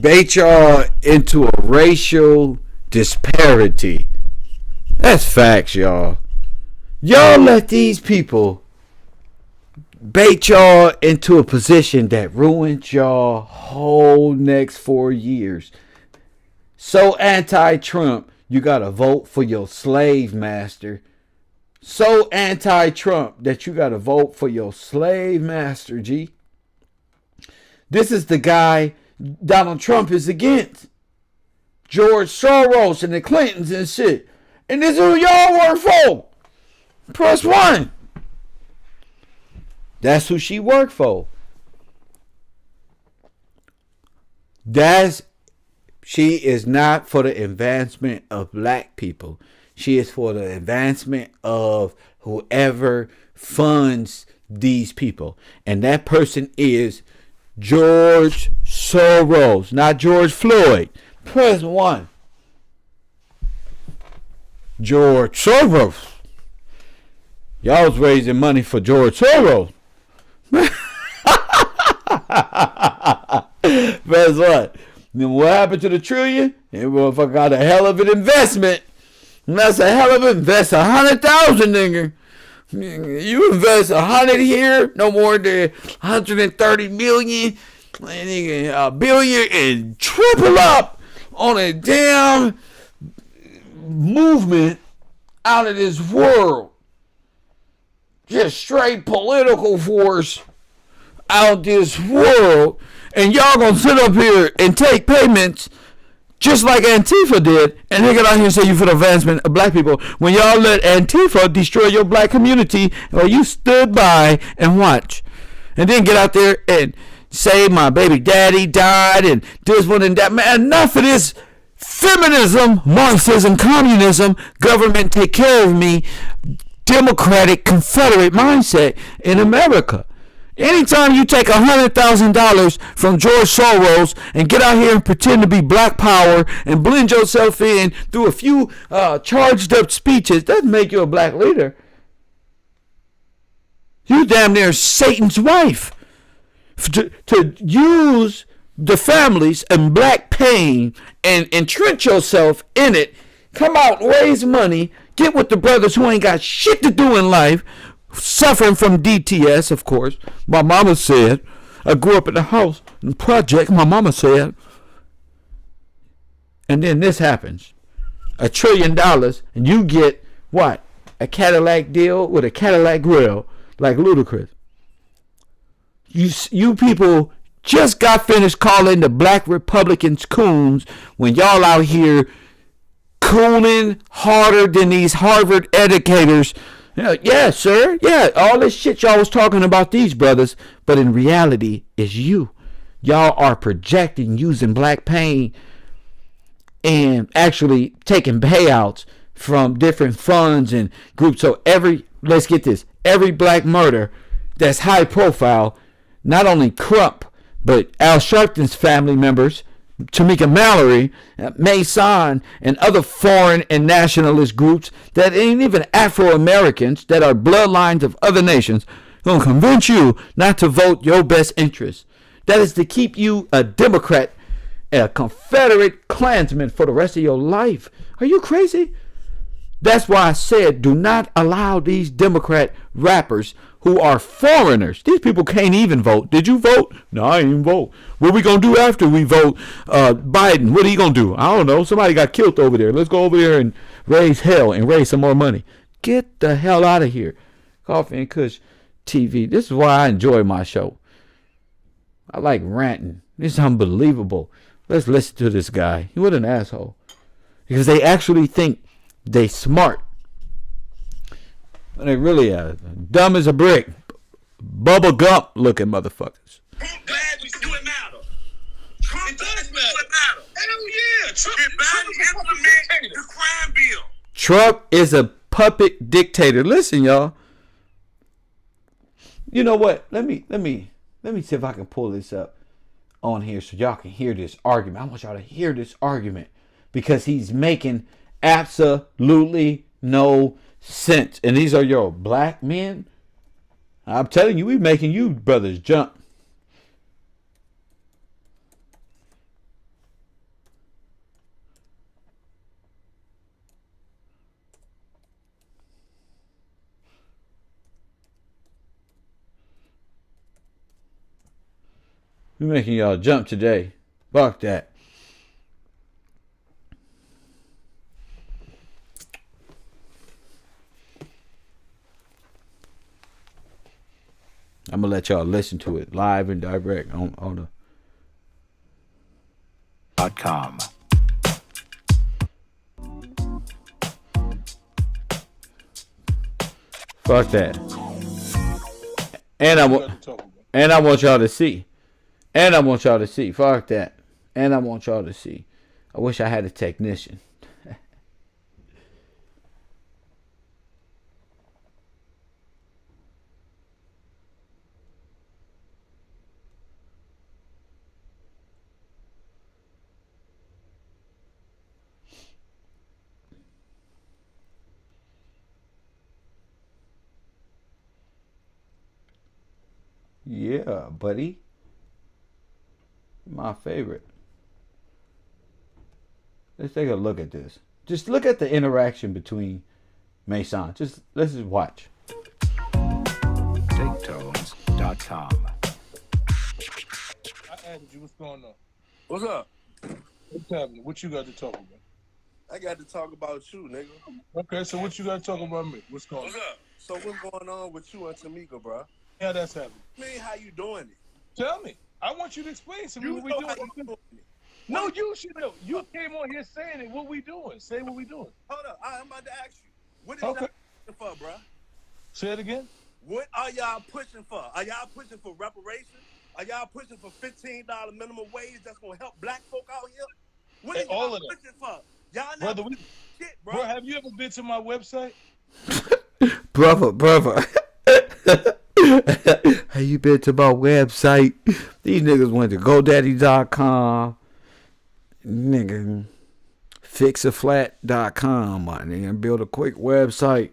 bait y'all into a racial disparity. That's facts, y'all. Y'all let these people bait y'all into a position that ruined y'all whole next 4 years. So anti-Trump, you gotta vote for your slave master. So anti-Trump that you gotta vote for your slave master, G. This is the guy Donald Trump is against. George Soros and the Clintons and shit. And this is who y'all work for. Press 1. That's who she worked for. She is not for the advancement of black people. She is for the advancement of whoever funds these people. And that person is George Soros, not George Floyd. Press 1. George Soros. Y'all was raising money for George Soros. Press 1. Then what happened to the trillion? That motherfucker got a hell of an investment. And that's a hell of an investment. 100,000, nigga. You invest 100 here, no more than 130 million, a billion, and triple up on a damn movement out of this world. Just straight political force out this world. And y'all gonna sit up here and take payments just like Antifa did, and they get out here and say you for the advancement of black people when y'all let Antifa destroy your black community, or you stood by and watch, and then get out there and say my baby daddy died and this one and that. Man, enough of this feminism, Marxism, communism, government take care of me, Democratic Confederate mindset in America. Anytime you take $100,000 from George Soros and get out here and pretend to be black power and blend yourself in through a few charged up speeches, doesn't make you a black leader. You damn near Satan's wife. To use the families and black pain and entrench yourself in it, come out and raise money, get with the brothers who ain't got shit to do in life, suffering from DTS, of course. My mama said, I grew up in the house, in the project, my mama said. And then this happens. $1 trillion, and you get what? A Cadillac deal with a Cadillac grill, like LUCRITIVE. You people just got finished calling the black Republicans coons when y'all out here cooning harder than these Harvard educators. Yeah, sir. Yeah, all this shit y'all was talking about these brothers, but in reality, it's you. Y'all are projecting using black pain and actually taking payouts from different funds and groups. So let's get this, every black murder that's high profile, not only Crump, but Al Sharpton's family members, TAMIKA, MALORY, Mason, and other foreign and nationalist groups that ain't even Afro-Americans, that are bloodlines of other nations, gonna convince you not to vote your best interest. That is to keep you a Democrat, a Confederate Klansman for the rest of your life. Are you crazy? That's why I said do not allow these Democrat rappers who are foreigners. These people can't even vote. Did you vote? No, I ain't even vote. What we gonna do after we vote Biden? What are you gonna do? I don't know. Somebody got killed over there. Let's go over there and raise hell and raise some more money. Get the hell out of here. Coffee and Kush TV. This is why I enjoy my show. I like ranting. This is unbelievable. Let's listen to this guy. What an asshole. Because they actually think they smart. And they really are dumb as a brick. Bubble gum looking motherfuckers. Trump bad, we do it matter. Trump does matter. Hell yeah. Trump implement the crime bill. Trump is a puppet dictator. Listen, y'all. You know what? Let me see if I can pull this up on here so y'all can hear this argument. I want y'all to hear this argument because he's making absolutely no sense. And these are your black men. I'm telling you, we making you brothers jump. We're making y'all jump today. Fuck that. I'm gonna let y'all listen to it live and direct on the .com. Fuck that. And I want y'all to see. And I want y'all to see. Fuck that. And I want y'all to see. I wish I had a technician. Yeah, buddy. My favorite. Let's take a look at this. Just look at the interaction between Mason. Let's just watch. TakeTones.com. I asked you what's going on. What's up? What's happening? What you got to talk about? I got to talk about you, nigga. Okay, so what you got to talk about me? What's going on? What's up? So what's going on with you and Tamika, bro? Yeah, that's happening. Man, how you doing it? Tell me. I want you to explain to me what we doing. No, you should know. You came on here saying it. What we doing? Say what we doing. Hold up. I'm about to ask you. What is y'all pushing for, bro? Say it again. What are y'all pushing for? Are y'all pushing for reparations? Are y'all pushing for $15 minimum wage that's gonna help black folk out here? What are Hey, all y'all of that. pushing for? Y'all not Brother, pushing shit, bro. bro, have you ever been to my website? Brother. Have you been to my website? These niggas went to GoDaddy.com. Nigga. Fixaflat.com, my nigga. And build a quick website.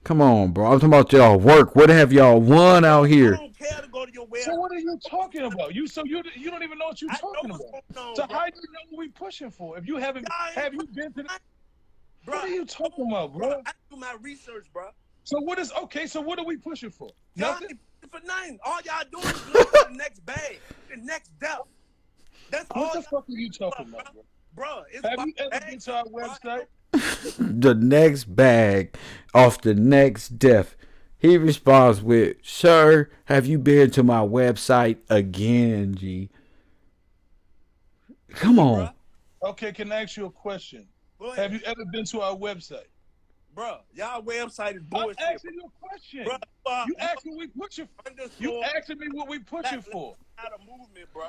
Come on, bro. I'm talking about y'all work. What have y'all won out I here? don't care to go to your website. So what are you talking about? You don't even know what you're I know talking what's about. going on, So bro. how do you know what we pushing for? If you haven't, have you been to the? Bro, What are you talking about, bro? I do my research, bro. So what is okay? So what are we pushing for? Y'all Nothing. ain't pushing for nothing. All y'all doing is looking for the next bag, the next death. That's all. What the y'all fuck are you doing, talking about, bro? bro? It's Have about you ever been bags, to our bro. website? The next bag off the next death. He responds with, "Sir, have you been to my website again, G?" Come on. Okay, can I ask you a question? Go ahead. Have you ever been to our website? Bro, y'all website is I'm bullshit. asking you a question. Bro, You asking what we pushing for. You asking me what we pushing for. Not a movement, bro.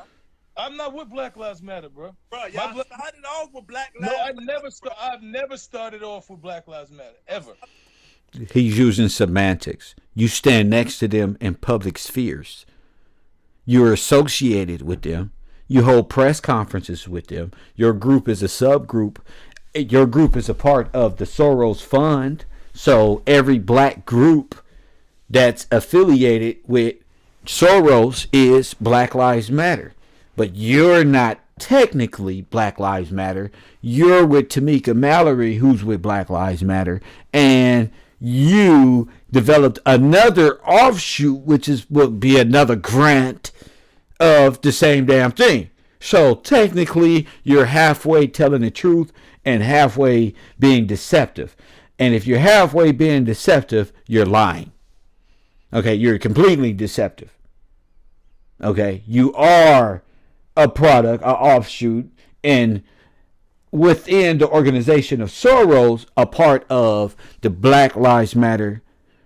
I'm not with Black Lives Matter, bro. Bro, y'all started off with Black No, Lives I've never started off with Black Lives Matter ever. He's using semantics. You stand next to them in public spheres. You're associated with them. You hold press conferences with them. Your group is a subgroup. Your group is a part of the Soros fund. So every black group that's affiliated with Soros is Black Lives Matter. But you're not technically Black Lives Matter. You're with TAMIKA Mallory, who's with Black Lives Matter. And you developed another offshoot, which would be another grant of the same damn thing. So technically, you're halfway telling the truth and halfway being deceptive. And if you're halfway being deceptive, you're lying. Okay, you're completely deceptive. Okay, you are a product, an offshoot, and within the organization of Soros, a part of the Black Lives Matter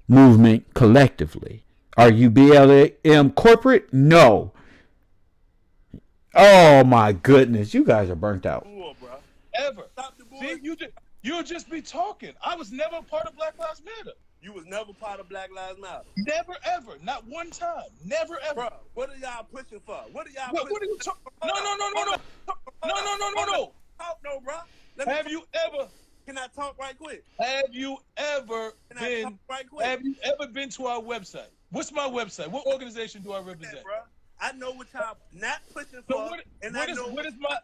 movement collectively. Are you BLM corporate? No. Oh my goodness, you guys are burnt out. Cool, bro. Ever. See, you'll just be talking. I was never a part of Black Lives Matter. You was never part of Black Lives Matter. Never ever. Not one time. Never ever. Bro, what are y'all pushing for? What are y'all What pushing are you talking? No. Talk no, bro. Have you ever? Can I talk right quick? Have you ever been? Talk right quick? Have you ever been to our website? What's my website? What organization do I represent? Bro, I know what y'all not pushing So for. what is my?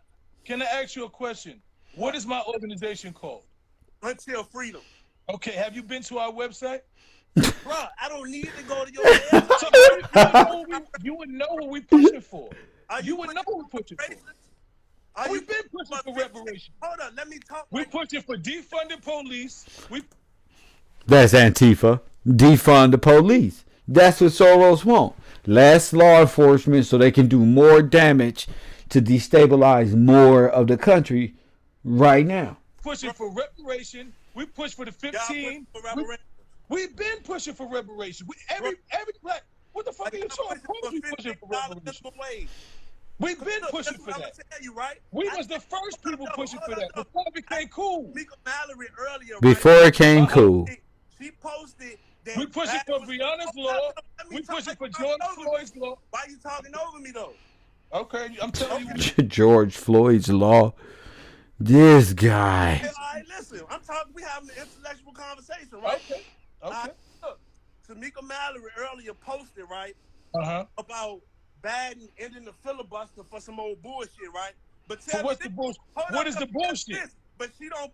Can I ask you a question? What is my organization called? Until Freedom. Okay, have you been to our website? Bro, I don't need to go to your website. So you would know what we pushing for. You would know what we're pushing for. We've been pushing for reparations. Hold on, let me talk. We're pushing for defunding police. That's Antifa. Defund the police. That's what Soros want. Less law enforcement so they can do more damage to destabilize more of the country right now. Pushing for reparation. We push for the 15. We've been pushing for reparation. Every black. What the fuck are you talking about? We pushing for reparation. We've been pushing for that. We was the first people pushing for that before it became cool. Mallory earlier. Before it came cool. She posted. We pushing for Breonna's law. We pushing for George Floyd's law. Why you talking over me though? Okay, I'm telling you. George Floyd's law. This guy. Hey, all right, listen. I'm talking. We having an intellectual conversation, right? Okay. Look, TAMIKA Mallory earlier posted right about Biden ending the filibuster for some old bullshit, right? But so what's the bullshit? What is the bullshit? But she don't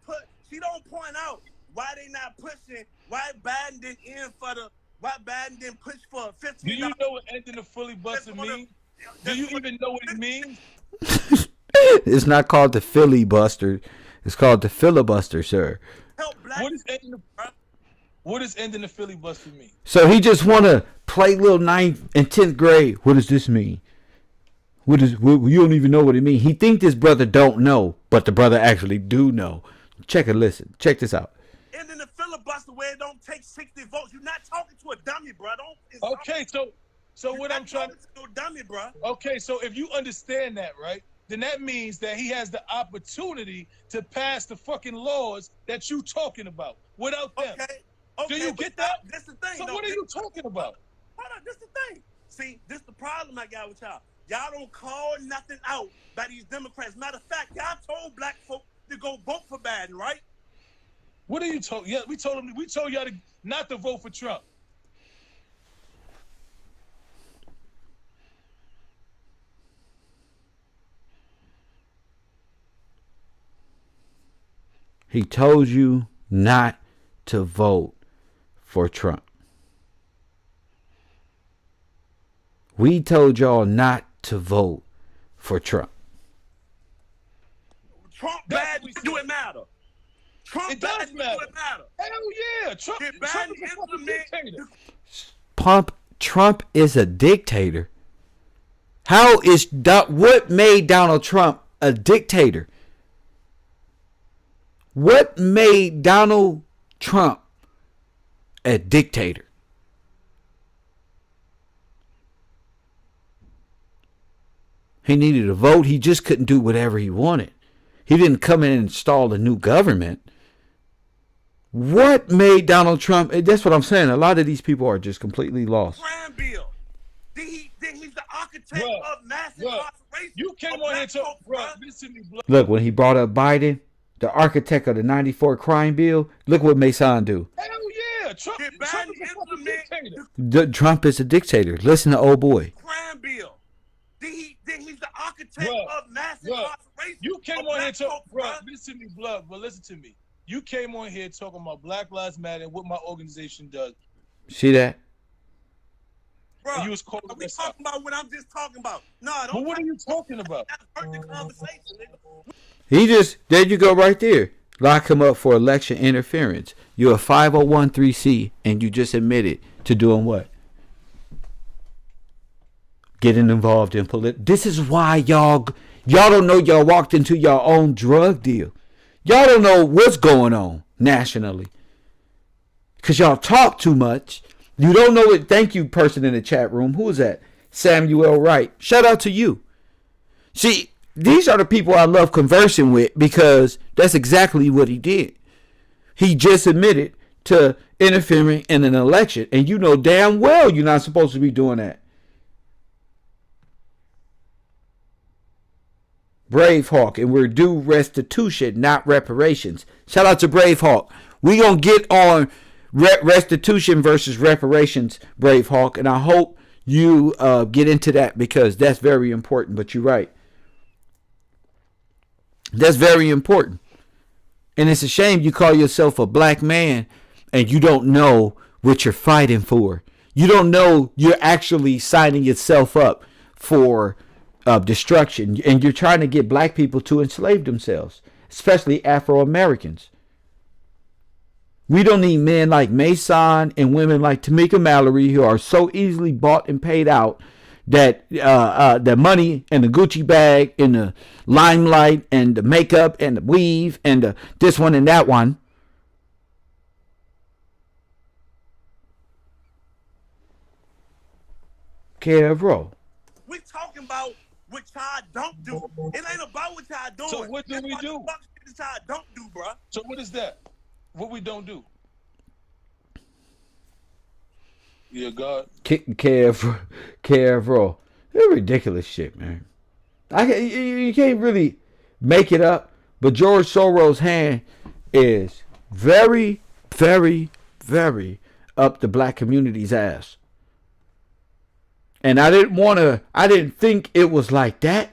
point out why they not pushing. Why Biden didn't push for 15. Do you know what ending the filibuster means? Do you even know what it means? It's not called the filibuster. It's called the filibuster, sir. What does ending the filibuster mean? So he just want to play little 9th and 10th grade. What does this mean? You don't even know what it means. He think this brother don't know, but the brother actually do know. Check it, listen. Check this out. Ending the filibuster where it don't take 60 votes. You're not talking to a dummy, bro. Okay, so So what I'm trying to no dummy, bro. Okay, so if you understand that, right, then that means that he has the opportunity to pass the fucking laws that you talking about without them. Okay. Do you get that? That's the thing. So what are you talking about? Hold on, this the thing. See, this the problem I got with y'all. Y'all don't call nothing out by these Democrats. Matter of fact, y'all told black folk to go vote for Biden, right? What are you talking? Yeah, we told y'all not to vote for Trump. He told you not to vote for Trump. We told y'all not to vote for Trump. Trump bad, do it matter. Trump It does bad, matter. do it matter. Hell yeah. Trump is a fucking dictator. Trump is a dictator. How is what made Donald Trump a dictator? What made Donald Trump a dictator? He needed a vote. He just couldn't do whatever he wanted. He didn't come in and install a new government. What made Donald Trump? That's what I'm saying. A lot of these people are just completely lost. Crime bill. He's the architect of massive incarceration. You came on here to, bro. Listen to me, bro. Look, when he brought up Biden, the architect of the '94 crime bill, look what Mason do. Hell yeah. Trump is a fucking dictator. Trump is a dictator. Listen to old boy. Crime bill. He's the architect of massive incarceration. You came on here to, bro. Listen to me, blood. But listen to me. You came on here talking about Black Lives Matter and what my organization does. See that? Bro, you was calling we talking about what I'm just talking about. No, I don't. But what are you talking about? That's hurt the conversation, nigga. He just, there you go right there. Lock him up for election interference. You're a 501(c) and you just admitted to doing what? Getting involved in politics. This is why y'all don't know y'all walked into your own drug deal. Y'all don't know what's going on nationally. Because y'all talk too much. You don't know it. Thank you, person in the chat room. Who is that? Samuel Wright. Shout out to you. See, these are the people I love conversing with because that's exactly what he did. He just admitted to interfering in an election. And you know damn well you're not supposed to be doing that. Bravehawk, and we're due restitution, not reparations. Shout out to Bravehawk. We gonna get on restitution versus reparations, Bravehawk, and I hope you get into that because that's very important. But you're right. That's very important. And it's a shame you call yourself a black man and you don't know what you're fighting for. You don't know you're actually signing yourself up for destruction. And you're trying to get black people to enslave themselves, especially Afro-Americans. We don't need men like Mason and women like Tamika Mallory who are so easily bought and paid out that the money and the Gucci bag and the limelight and the makeup and the weave and the this one and that one. Kevro. We talking about what y'all don't do. It ain't about what y'all doing. So what do we do? What y'all don't do, bro? So what is that? What we don't do? Yeah, God. Kevro. It's ridiculous shit, man. You can't really make it up, but George Soros' hand is very, very, very up the black community's ass. And I didn't think it was like that.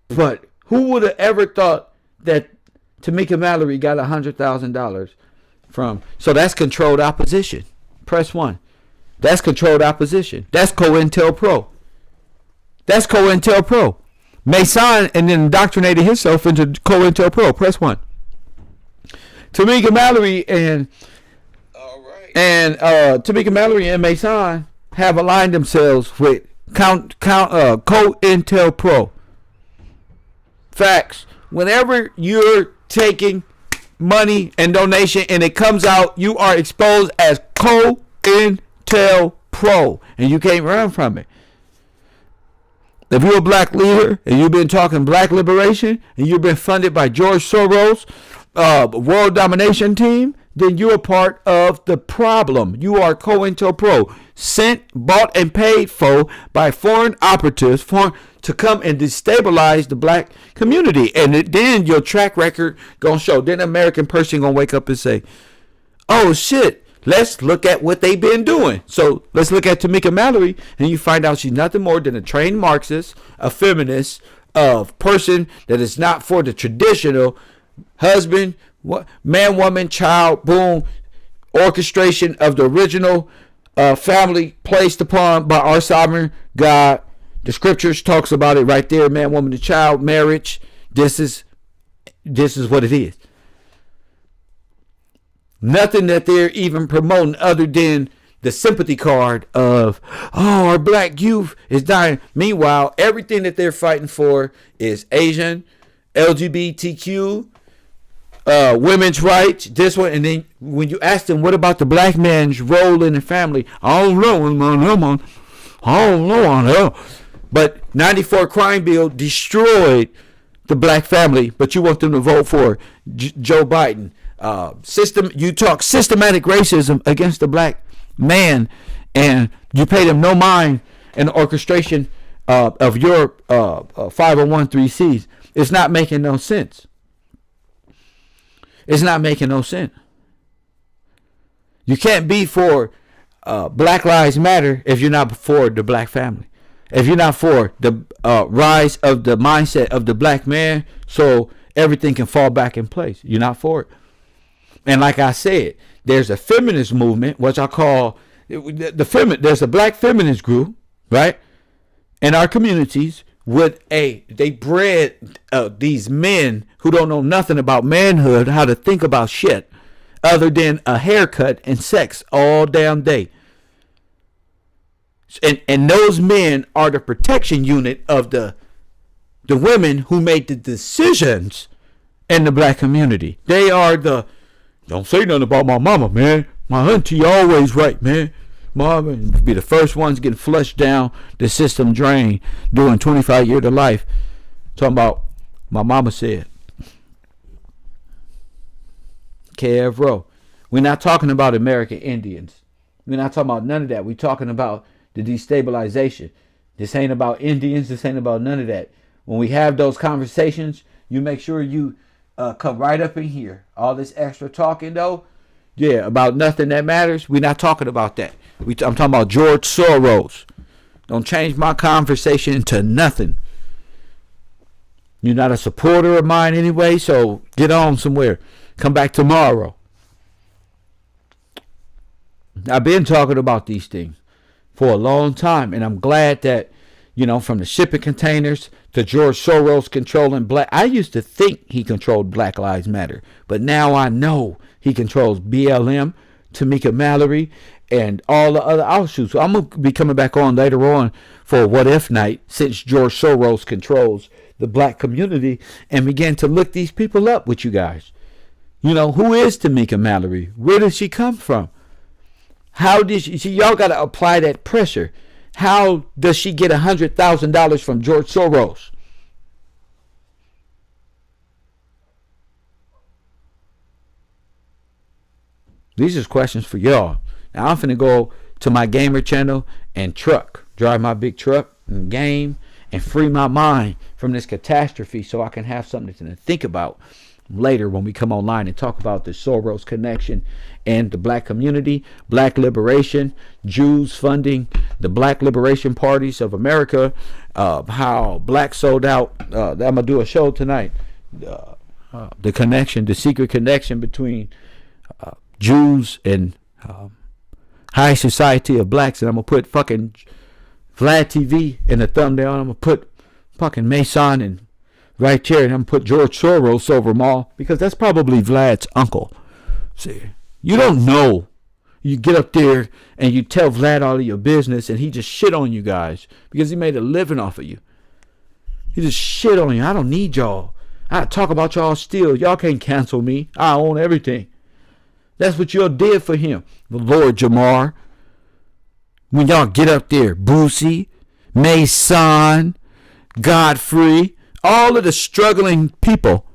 But who would have ever thought that Tamika Mallory got $100,000 from? So that's controlled opposition. Press 1. That's controlled opposition. That's COINTELPRO. That's COINTELPRO. Mason and then indoctrinated himself into COINTELPRO. Press 1. Tamika Mallory and Tamika Mallory and Mason have aligned themselves with COINTELPRO. Facts. Whenever you're taking money and donation and it comes out, you are exposed as COINTELPRO. pro, and you can't run from it. If you're a black leader and you've been talking black liberation and you've been funded by George Soros, world domination team, then you're a part of the problem. You are COINTELPRO, sent, bought, and paid for by foreign operatives to come and destabilize the black community. And then your track record gonna show. Then an American person gonna wake up and say, oh shit, let's look at what they've been doing. So let's look at TAMIKA Mallory, and you find out she's nothing more than a trained Marxist, a feminist, a person that is not for the traditional husband, man, woman, child, boom, orchestration of the original family placed upon by our sovereign God. The scriptures talks about it right there, man, woman, and child, marriage. This is what it is. Nothing that they're even promoting other than the sympathy card of, oh, our black youth is dying. Meanwhile, everything that they're fighting for is Asian, LGBTQ, women's rights, this one. And then when you ask them, what about the black man's role in the family? I don't know. But 94 crime bill destroyed the black family, but you want them to vote for Joe Biden. You talk systematic racism against the black man, and you pay them no mind in the orchestration of your 501(c)(3)s. It's not making no sense. It's not making no sense. You can't be for Black Lives Matter if you're not for the black family. If you're not for the rise of the mindset of the black man, so everything can fall back in place. You're not for it. And like I said, there's a feminist movement, which I call there's a black feminist group, right? In our communities, they bred these men who don't know nothing about manhood, how to think about shit other than a haircut and sex all damn day. And those men are the protection unit of the women who made the decisions in the black community. They are don't say nothing about my mama, man. My auntie always right, man. Mama be the first ones getting flushed down the system drain during 25 years of life. Talking about my mama said. Kevro. We're not talking about American Indians. We're not talking about none of that. We're talking about the destabilization. This ain't about Indians. This ain't about none of that. When we have those conversations, you make sure you come right up in here. All this extra talking, though, yeah, about nothing that matters. We're not talking about that. I'm talking about George Soros. Don't change my conversation to nothing. You're not a supporter of mine anyway, so get on somewhere. Come back tomorrow. I've been talking about these things for a long time, and I'm glad that, from the shipping containers to George Soros controlling black. I used to think he controlled Black Lives Matter, but now I know he controls BLM, TAMIKA Mallory, and all the other offshoots. So I'm going to be coming back on later on for a What If night, since George Soros controls the black community, and begin to look these people up with you guys. Who is TAMIKA Mallory? Where did she come from? How did she y'all got to apply that pressure. How does she get $100,000 from George Soros? These are questions for y'all. Now I'm finna go to my gamer channel and drive my big truck and game and free my mind from this catastrophe so I can have something to think about later when we come online and talk about the Soros connection and the black community, black liberation, Jews funding the black liberation parties of America, how black sold out. I'm going to do a show tonight. The connection, the secret connection between Jews and high society of blacks. And I'm going to put fucking Vlad TV in the thumbnail. I'm going to put fucking Mason and right here, and I'm going to put George Soros over them all, because that's probably Vlad's uncle. See, you don't know. You get up there and you tell Vlad all of your business, and he just shit on you guys because he made a living off of you. He just shit on you. I don't need y'all. I talk about y'all still. Y'all can't cancel me. I own everything. That's what y'all did for him. The Lord Jamar. when y'all get up there, Boosie, Mason, Godfrey, all of the struggling people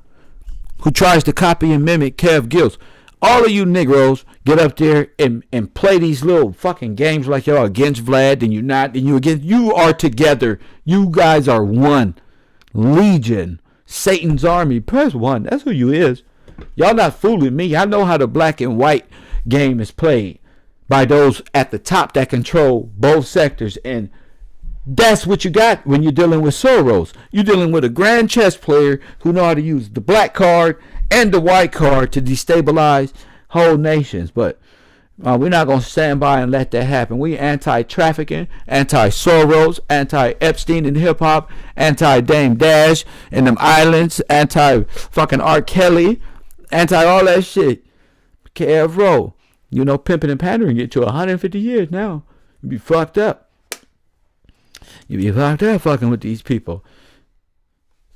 who tries to copy and mimic Kev Gills, all of you Negroes get up there and play these little fucking games like y'all against Vlad, and you're not, and you against, you are together. You guys are one. Legion, Satan's army, press one. That's who you is. Y'all not fooling me. I know how the black and white game is played by those at the top that control both sectors, and that's what you got when you're dealing with Soros. You're dealing with a grand chess player who know how to use the black card and the white card to destabilize whole nations. But we're not going to stand by and let that happen. We anti-trafficking, anti-Soros, anti-Epstein in hip-hop, anti-Dame Dash in them islands, anti-fucking R. Kelly, anti-all that shit. Kev Rowe. You know, pimping and pandering get you 150 years now. You be fucked up. You be fucked up fucking with these people.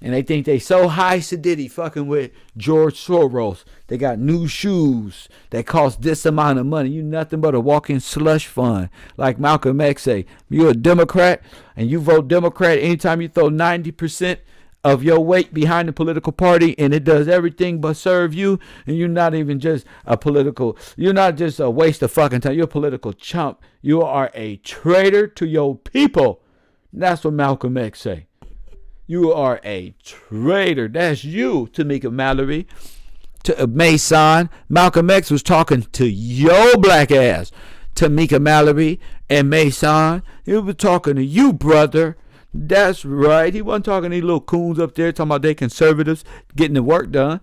And they think they so high sedity fucking with George Soros. They got new shoes that cost this amount of money. You nothing but a walking slush fund. Like Malcolm X say, you're a Democrat and you vote Democrat anytime you throw 90% of your weight behind the political party, and it does everything but serve you, and you're not even just a political, you're not just a waste of fucking time. You're a political chump. You are a traitor to your people. That's what Malcolm X say. You are a traitor. That's you, Tamika Mallory. To Mason. Malcolm X was talking to your black ass, Tamika Mallory and Mason. He was talking to you, brother. That's right. He wasn't talking to these little coons up there talking about they conservatives getting the work done,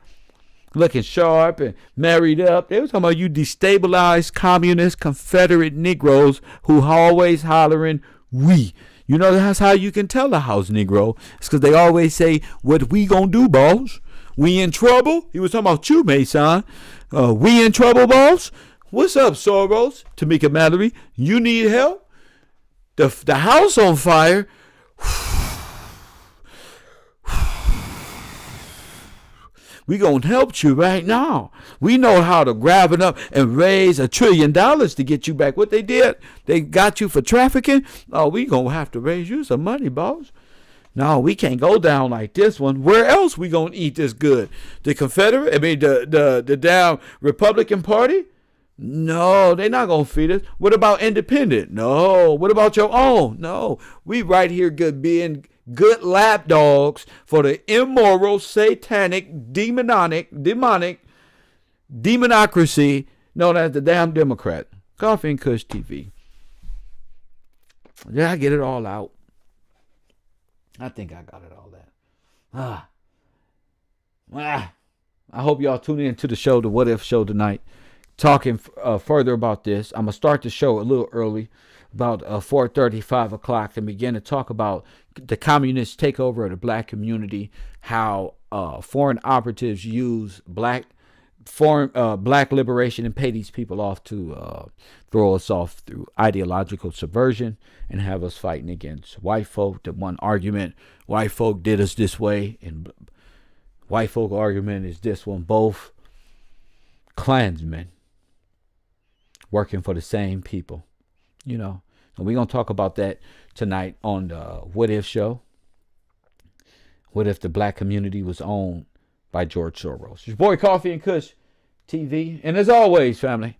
looking sharp and married up. They were talking about you destabilized communist Confederate Negroes who always hollering, we. You know, that's how you can tell a house Negro. It's because they always say, what we gonna do, boss? We in trouble? He was talking about you, Mason. We in trouble, boss? What's up, Soros? Tamika Mallory, you need help? The house on fire? We gonna help you right now. We know how to grab it up and raise $1 trillion to get you back. What they did, they got you for trafficking. Oh, we gonna have to raise you some money, boss. No, we can't go down like this one. Where else we gonna eat this good? The Confederate, the damn Republican Party? No, they're not gonna feed us. What about independent? No. What about your own? No. We right here being good lap dogs for the immoral, satanic, demonic demonocracy known as the damn Democrat. Coffee and Kush TV. Did I get it all out? I think I got it all out. I hope y'all tune in to the show, the What If Show tonight. Talking further about this. I'm going to start the show a little early, about 4:30, 5 o'clock, and begin to talk about the communist takeover of the black community, how foreign operatives use black liberation and pay these people off to throw us off through ideological subversion and have us fighting against white folk. The one argument, white folk did us this way, and white folk argument is this one. Both Klansmen working for the same people, you know. And we're going to talk about that tonight on the What If Show. What if the black community was owned by George Soros? Your boy Coffee and Kush TV. And as always, family,